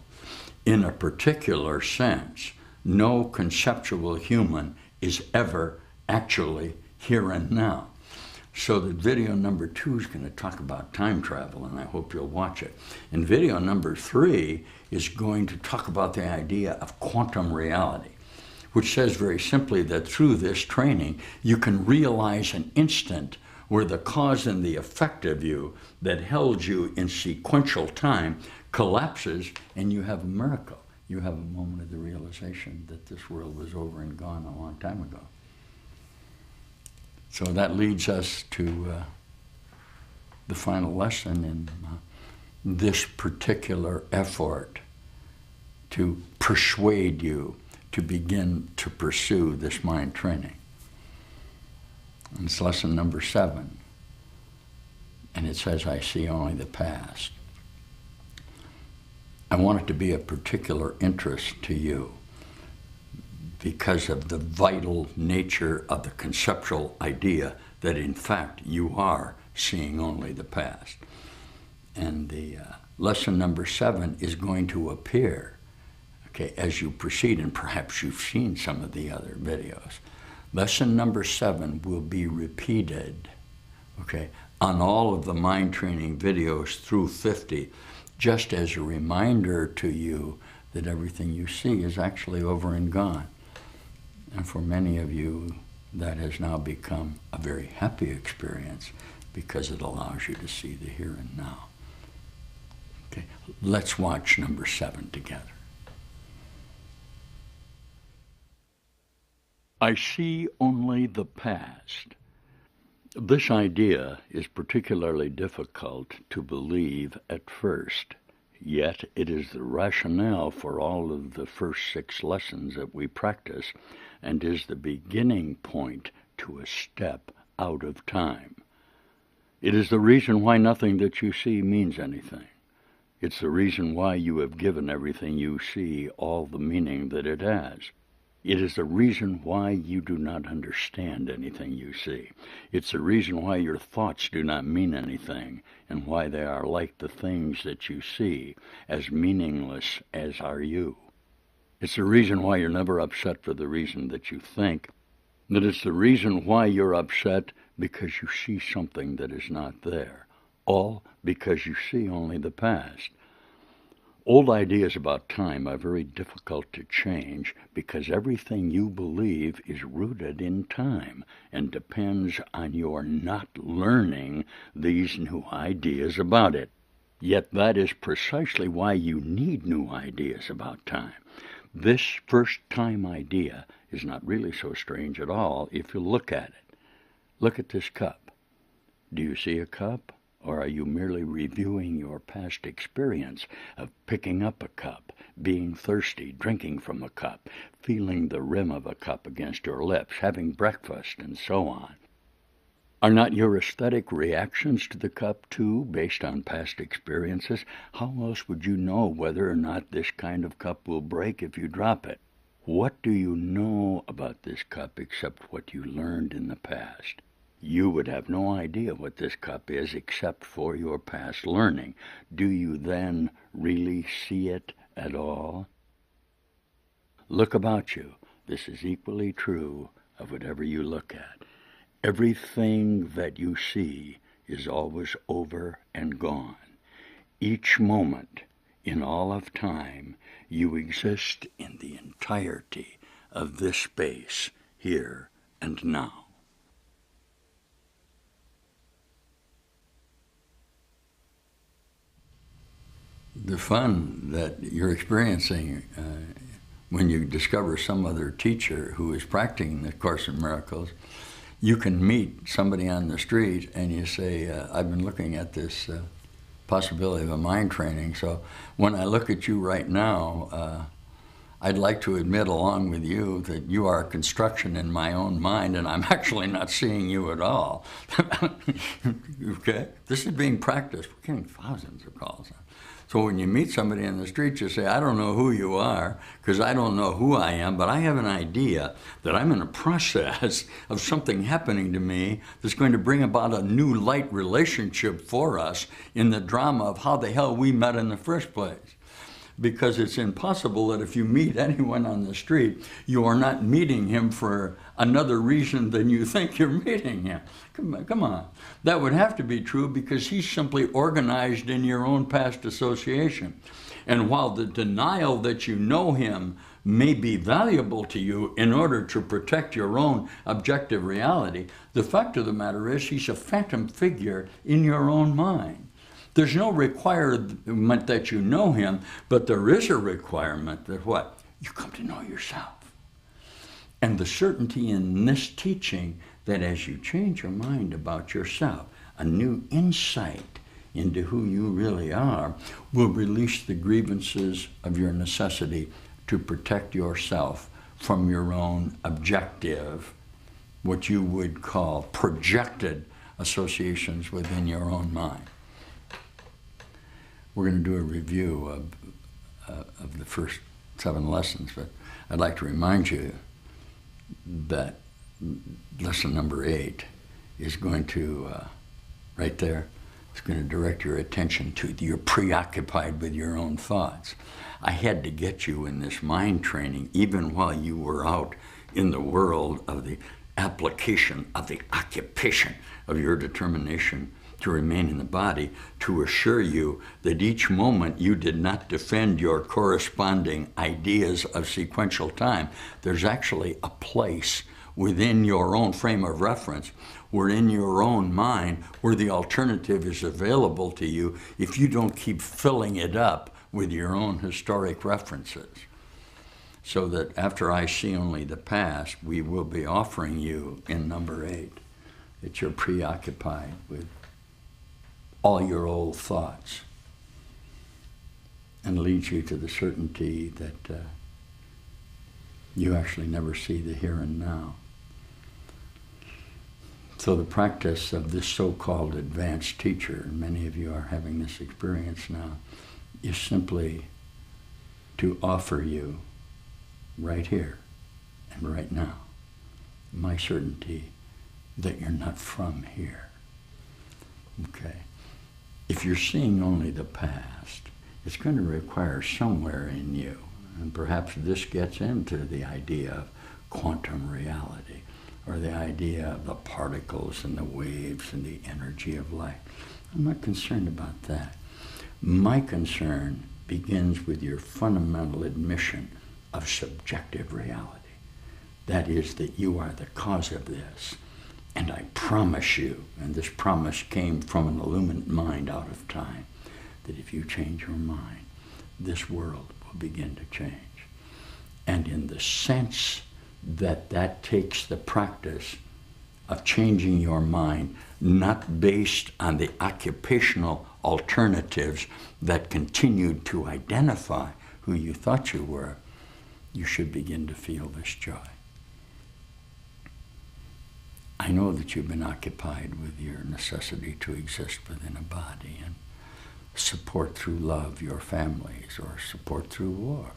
In a particular sense, no conceptual human is ever actually here and now. So that video number 2 is going to talk about time travel, and I hope you'll watch it. And video number 3 is going to talk about the idea of quantum reality, which says very simply that through this training, you can realize an instant where the cause and the effect of you that held you in sequential time collapses, and you have a miracle. You have a moment of the realization that this world was over and gone a long time ago. So that leads us to the final lesson in this particular effort to persuade you to begin to pursue this mind training. And it's lesson number 7. And it says, I see only the past. I want it to be of particular interest to you because of the vital nature of the conceptual idea that in fact you are seeing only the past. And the lesson number 7 is going to appear, okay, as you proceed, and perhaps you've seen some of the other videos. Lesson number 7 will be repeated, okay, on all of the mind training videos through 50, just as a reminder to you that everything you see is actually over and gone. And for many of you, that has now become a very happy experience because it allows you to see the here and now. Okay, let's watch number 7 together. I see only the past. This idea is particularly difficult to believe at first, yet it is the rationale for all of the first 6 lessons that we practice and is the beginning point to a step out of time. It is the reason why nothing that you see means anything. It's the reason why you have given everything you see all the meaning that it has. It is the reason why you do not understand anything you see. It's the reason why your thoughts do not mean anything, and why they are like the things that you see, as meaningless as are you. It's the reason why you're never upset for the reason that you think, that it's the reason why you're upset because you see something that is not there, all because you see only the past. Old ideas about time are very difficult to change because everything you believe is rooted in time and depends on your not learning these new ideas about it. Yet that is precisely why you need new ideas about time. This first-time idea is not really so strange at all if you look at it. Look at this cup. Do you see a cup? Or are you merely reviewing your past experience of picking up a cup, being thirsty, drinking from a cup, feeling the rim of a cup against your lips, having breakfast, and so on? Are not your aesthetic reactions to the cup, too, based on past experiences? How else would you know whether or not this kind of cup will break if you drop it? What do you know about this cup except what you learned in the past? You would have no idea what this cup is except for your past learning. Do you then really see it at all? Look about you. This is equally true of whatever you look at. Everything that you see is always over and gone. Each moment, in all of time, you exist in the entirety of this space, here and now. The fun that you're experiencing when you discover some other teacher who is practicing the Course in Miracles, you can meet somebody on the street and you say, I've been looking at this possibility of a mind training, so when I look at you right now, I'd like to admit along with you that you are a construction in my own mind and I'm actually not seeing you at all. Okay? This is being practiced. We're getting thousands of calls. So when you meet somebody in the street, you say, I don't know who you are, because I don't know who I am, but I have an idea that I'm in a process of something happening to me that's going to bring about a new light relationship for us in the drama of how the hell we met in the first place. Because it's impossible that if you meet anyone on the street, you are not meeting him for another reason than you think you're meeting him. Come on. That would have to be true because he's simply organized in your own past association. And while the denial that you know him may be valuable to you in order to protect your own objective reality, the fact of the matter is he's a phantom figure in your own mind. There's no requirement that you know him, but there is a requirement that what? You come to know yourself. And the certainty in this teaching that as you change your mind about yourself, a new insight into who you really are will release the grievances of your necessity to protect yourself from your own objective, what you would call projected associations within your own mind. We're going to do a review of the first 7 lessons, but I'd like to remind you that lesson number 8 is going to, right there, it's going to direct your attention to you're preoccupied with your own thoughts. I had to get you in this mind training even while you were out in the world of the application of the occupation of your determination to remain in the body, to assure you that each moment you did not defend your corresponding ideas of sequential time. There's actually a place within your own frame of reference, where in your own mind, where the alternative is available to you if you don't keep filling it up with your own historic references. So that after I see only the past, we will be offering you in number 8 that you're preoccupied with all your old thoughts, and leads you to the certainty that you actually never see the here and now. So the practice of this so-called advanced teacher, and many of you are having this experience now, is simply to offer you right here and right now my certainty that you're not from here. Okay? If you're seeing only the past, it's going to require somewhere in you, and perhaps this gets into the idea of quantum reality, or the idea of the particles and the waves and the energy of light. I'm not concerned about that. My concern begins with your fundamental admission of subjective reality. That is, that you are the cause of this. And I promise you, and this promise came from an illumined mind out of time, that if you change your mind, this world will begin to change. And in the sense that that takes the practice of changing your mind, not based on the occupational alternatives that continued to identify who you thought you were, you should begin to feel this joy. I know that you've been occupied with your necessity to exist within a body and support through love your families or support through war.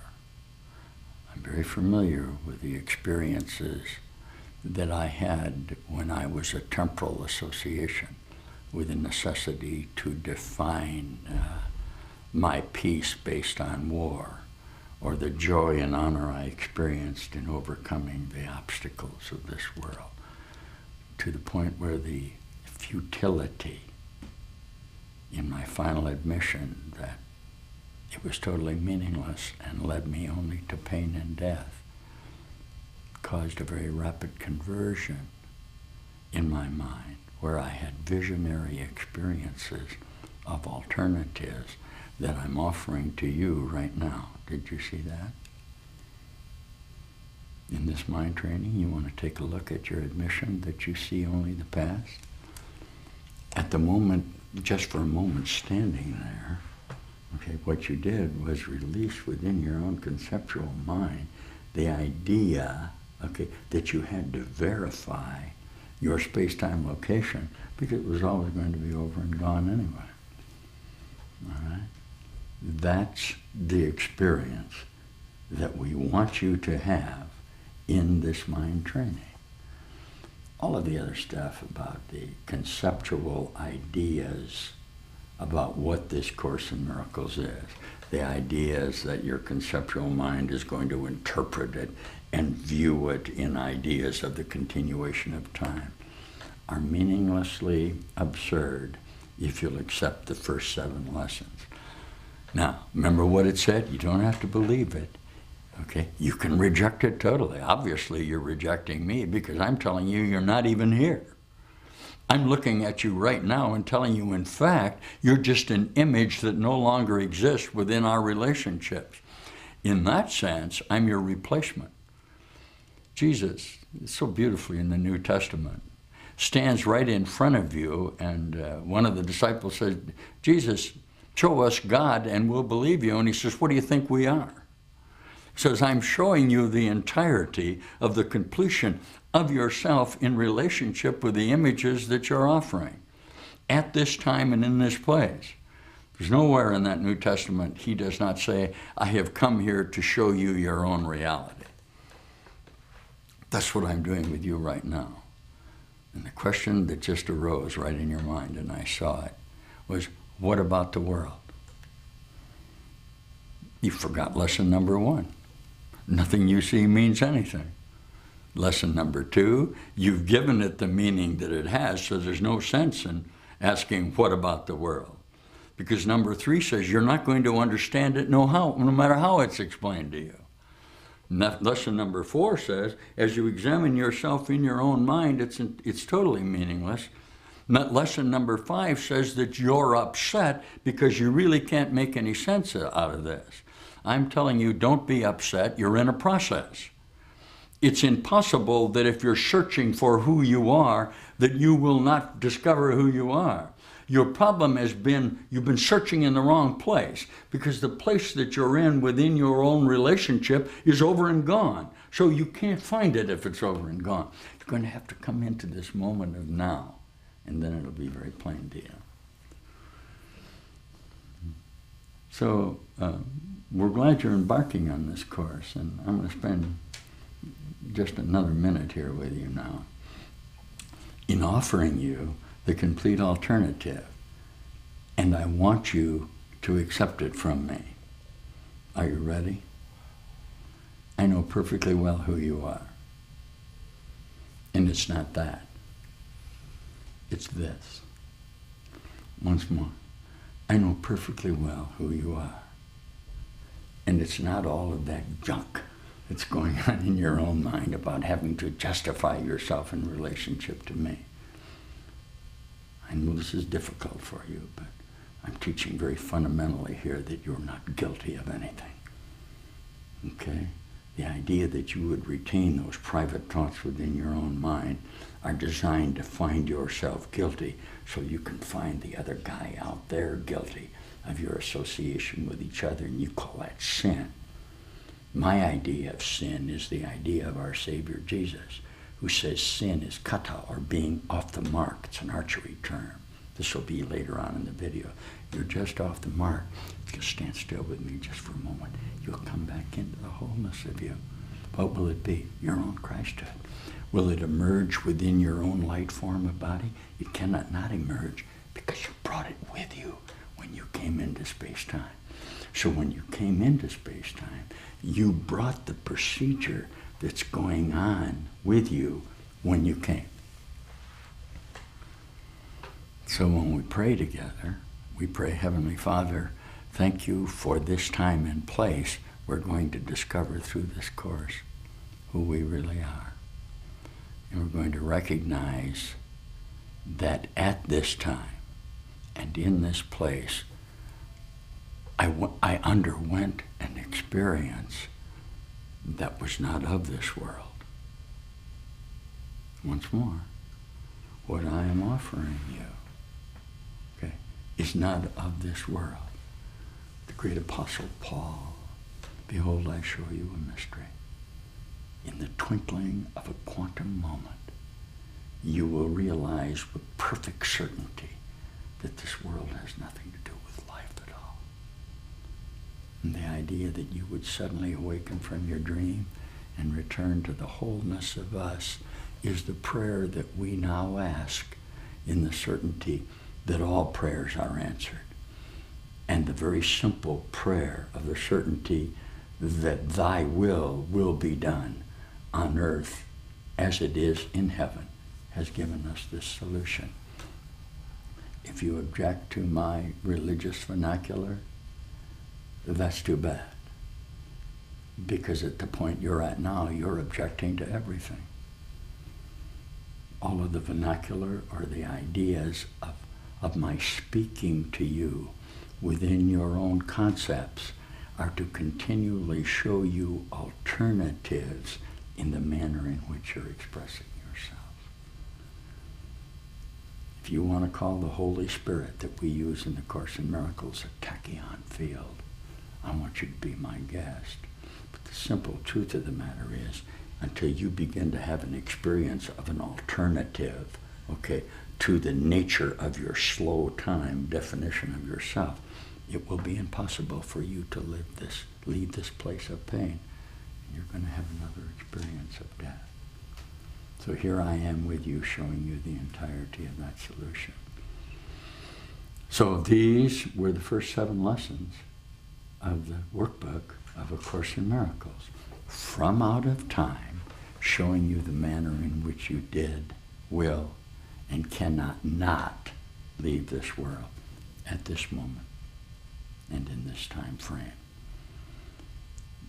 I'm very familiar with the experiences that I had when I was a temporal association with the necessity to define my peace based on war, or the joy and honor I experienced in overcoming the obstacles of this world, to the point where the futility in my final admission that it was totally meaningless and led me only to pain and death caused a very rapid conversion in my mind, where I had visionary experiences of alternatives that I'm offering to you right now. Did you see that? In this mind training, you want to take a look at your admission that you see only the past. At the moment, just for a moment standing there, okay, what you did was release within your own conceptual mind the idea, okay, that you had to verify your space-time location because it was always going to be over and gone anyway. All right? That's the experience that we want you to have in this mind training. All of the other stuff about the conceptual ideas about what this Course in Miracles is, the ideas that your conceptual mind is going to interpret it and view it in ideas of the continuation of time, are meaninglessly absurd if you'll accept the first 7 lessons. Now, remember what it said? You don't have to believe it. Okay, you can reject it totally. Obviously, you're rejecting me because I'm telling you you're not even here. I'm looking at you right now and telling you, in fact, you're just an image that no longer exists within our relationships. In that sense, I'm your replacement. Jesus, so beautifully in the New Testament, stands right in front of you, and one of the disciples says, Jesus, show us God and we'll believe you. And he says, what do you think we are? Says, I'm showing you the entirety of the completion of yourself in relationship with the images that you're offering at this time and in this place. There's nowhere in that New Testament he does not say, I have come here to show you your own reality. That's what I'm doing with you right now. And the question that just arose right in your mind, and I saw it, was, what about the world? You forgot lesson number 1. Nothing you see means anything. Lesson number 2, you've given it the meaning that it has, so there's no sense in asking, what about the world? Because number 3 says you're not going to understand it no matter how it's explained to you. Lesson number 4 says, as you examine yourself in your own mind, it's totally meaningless. Lesson number 5 says that you're upset because you really can't make any sense out of this. I'm telling you, don't be upset. You're in a process. It's impossible that if you're searching for who you are, that you will not discover who you are. Your problem has been you've been searching in the wrong place, because the place that you're in within your own relationship is over and gone. So you can't find it if it's over and gone. You're going to have to come into this moment of now, and then it'll be very plain to you. So we're glad you're embarking on this course, and I'm going to spend just another minute here with you now in offering you the complete alternative, and I want you to accept it from me. Are you ready? I know perfectly well who you are, and it's not that. It's this. Once more, I know perfectly well who you are, And it's not all of that junk that's going on in your own mind about having to justify yourself in relationship to me. I know this is difficult for you, but I'm teaching very fundamentally here that you're not guilty of anything. Okay? The idea that you would retain those private thoughts within your own mind are designed to find yourself guilty so you can find the other guy out there guilty of your association with each other, and you call that sin. My idea of sin is the idea of our Savior Jesus, who says sin is kata, or being off the mark. It's an archery term. This will be later on in the video. You're just off the mark. Just stand still with me just for a moment. You'll come back into the wholeness of you. What will it be? Your own Christhood. Will it emerge within your own light form of body? It cannot not emerge because you brought it with you when you came into space-time. So when you came into space-time, you brought the procedure that's going on with you when you came. So when we pray together, we pray, Heavenly Father, thank you for this time and place we're going to discover through this course who we really are. And we're going to recognize that at this time and in this place, I underwent an experience that was not of this world. Once more, what I am offering you, okay, is not of this world. The great Apostle Paul, behold, I show you a mystery. In the twinkling of a quantum moment, you will realize with perfect certainty that this world has nothing to do with life at all. And the idea that you would suddenly awaken from your dream and return to the wholeness of us is the prayer that we now ask in the certainty that all prayers are answered. And the very simple prayer of the certainty that thy will be done on earth as it is in heaven has given us this solution. If you object to my religious vernacular, that's too bad. Because at the point you're at now, you're objecting to everything. All of the vernacular or the ideas of my speaking to you within your own concepts are to continually show you alternatives in the manner in which you're expressing yourself. If you want to call the Holy Spirit that we use in the Course in Miracles a tachyon field, I want you to be my guest. But the simple truth of the matter is, until you begin to have an experience of an alternative, okay, to the nature of your slow time definition of yourself, it will be impossible for you to leave this place of pain. And you're going to have another experience of death. So here I am with you, showing you the entirety of that solution. So these were the first 7 lessons of the workbook of A Course in Miracles. From out of time, showing you the manner in which you did, will, and cannot not leave this world at this moment and in this time frame.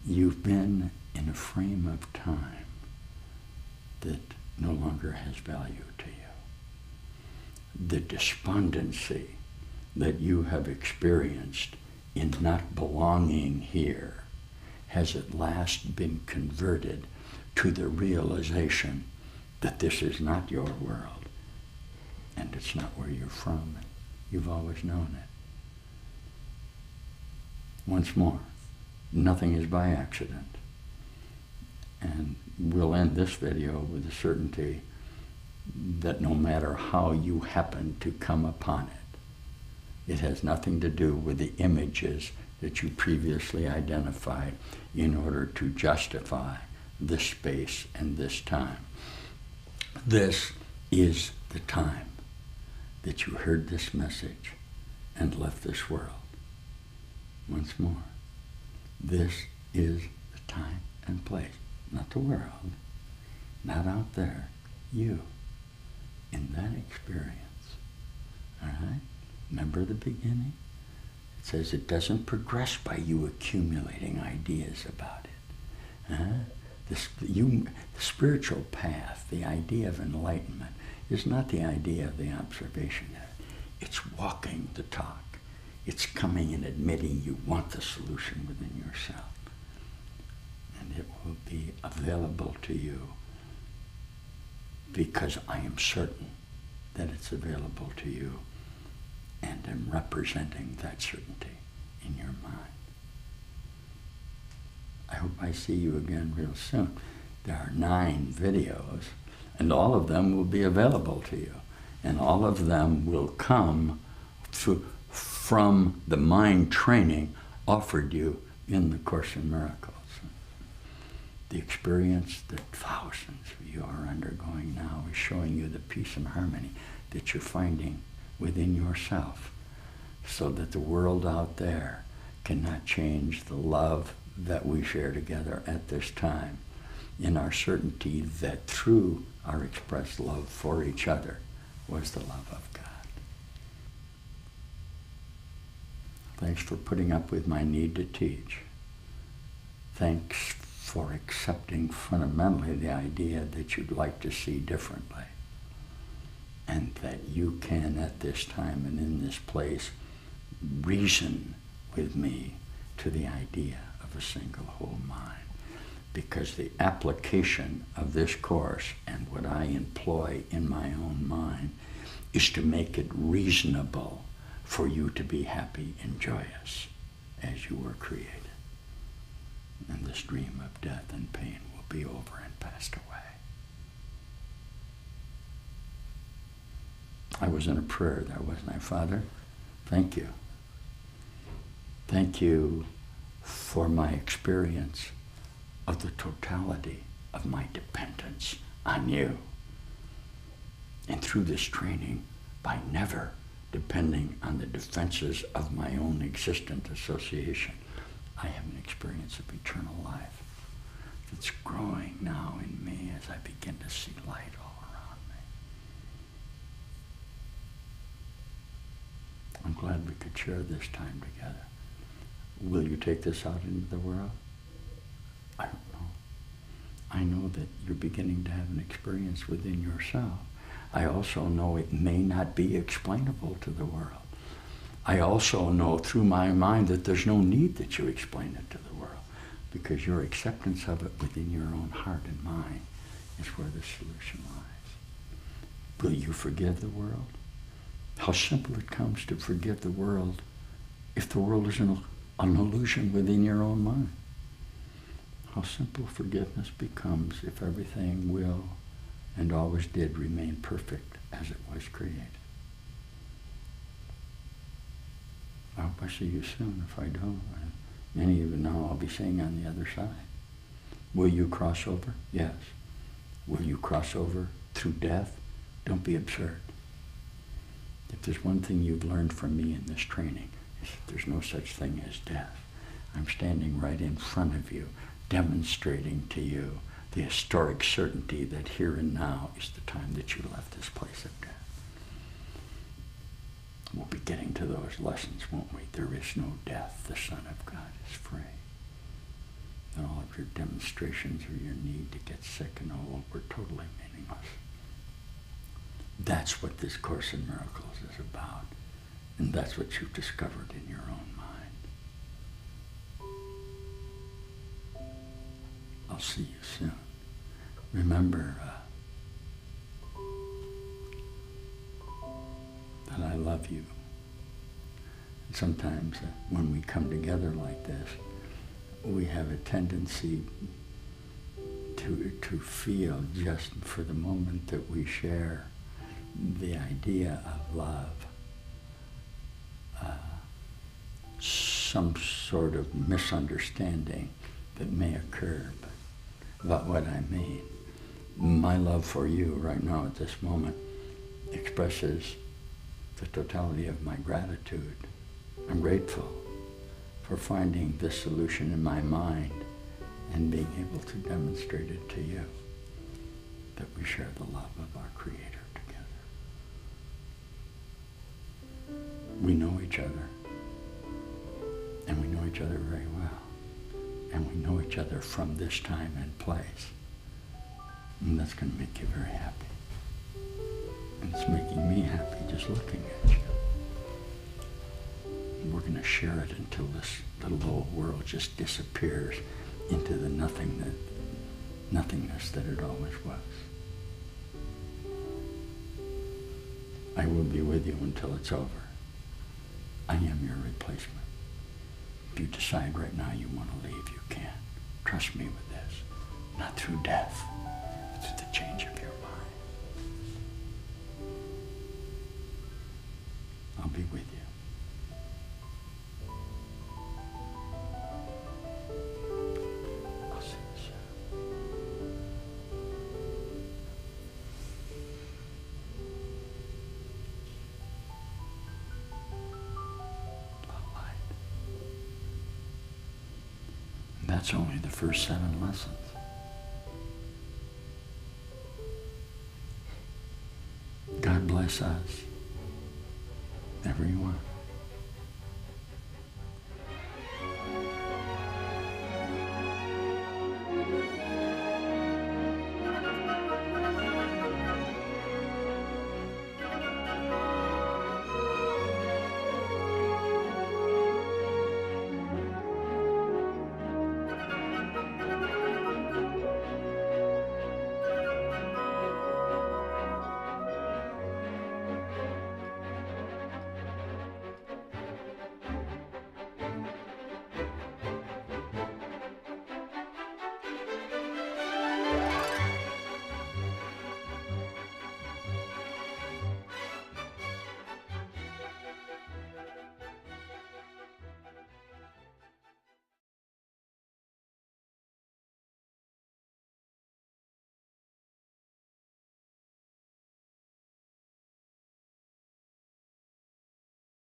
You've been in a frame of time that no longer has value to you. The despondency that you have experienced in not belonging here has at last been converted to the realization that this is not your world and it's not where you're from. You've always known it. Once more, nothing is by accident. And we'll end this video with the certainty that no matter how you happen to come upon it, it has nothing to do with the images that you previously identified in order to justify this space and this time. This is the time that you heard this message and left this world. Once more, this is the time and place, not the world, not out there, you, in that experience. All right? Remember the beginning? says it doesn't progress by you accumulating ideas about it. The spiritual path, the idea of enlightenment, is not the idea of the observation. It's walking the talk. It's coming and admitting you want the solution within yourself. And it will be available to you because I am certain that it's available to you and am representing that certainty in your mind. I hope I see you again real soon. There are 9 videos, and all of them will be available to you. And all of them will come from the mind training offered you in the Course in Miracles. The experience that thousands of you are undergoing now is showing you the peace and harmony that you're finding within yourself, so that the world out there cannot change the love that we share together at this time, in our certainty that through our expressed love for each other was the love of God. Thanks for putting up with my need to teach. Thanks for accepting fundamentally the idea that you'd like to see differently, and that you can at this time and in this place reason with me to the idea of a single whole mind. Because the application of this course and what I employ in my own mind is to make it reasonable for you to be happy and joyous as you were created. And this dream of death and pain will be over and passed away. I was in a prayer there, wasn't I, Father? Thank you. Thank you for my experience of the totality of my dependence on you. And through this training, by never depending on the defenses of my own existent association, I have an experience of eternal life that's growing now in me as I begin to see light all around me. I'm glad we could share this time together. Will you take this out into the world? I don't know. I know that you're beginning to have an experience within yourself. I also know it may not be explainable to the world. I also know through my mind that there's no need that you explain it to the world, because your acceptance of it within your own heart and mind is where the solution lies. Will you forgive the world? How simple it comes to forgive the world if the world is an illusion within your own mind. How simple forgiveness becomes if everything will and always did remain perfect as it was created. I hope I see you soon. If I don't, many of you know I'll be saying on the other side. Will you cross over? Yes. Will you cross over through death? Don't be absurd. If there's one thing you've learned from me in this training, is that there's no such thing as death. I'm standing right in front of you, demonstrating to you the historic certainty that here and now is the time that you left this place of death. We'll be getting to those lessons, won't we? There is no death. The Son of God is free. And all of your demonstrations or your need to get sick and old were totally meaningless. That's what this Course in Miracles is about. And that's what you've discovered in your own mind. I'll see you soon. Remember that I love you. And sometimes when we come together like this, we have a tendency to feel just for the moment that we share the idea of love, some sort of misunderstanding that may occur about what I mean. My love for you right now at this moment expresses the totality of my gratitude. I'm grateful for finding this solution in my mind and being able to demonstrate it to you, that we share the love of our Creator together. We know each other. each other very well. And we know each other from this time and place. And that's going to make you very happy. And it's making me happy just looking at you. And we're going to share it until this little old world just disappears into the nothingness that it always was. I will be with you until it's over. I am your replacement. If you decide right now you want to leave, you can. Trust me with this. Not through death, but through the change of your mind. I'll be with you. I'll see you soon. Love light. And that's only the first 7 lessons. God bless us, everyone.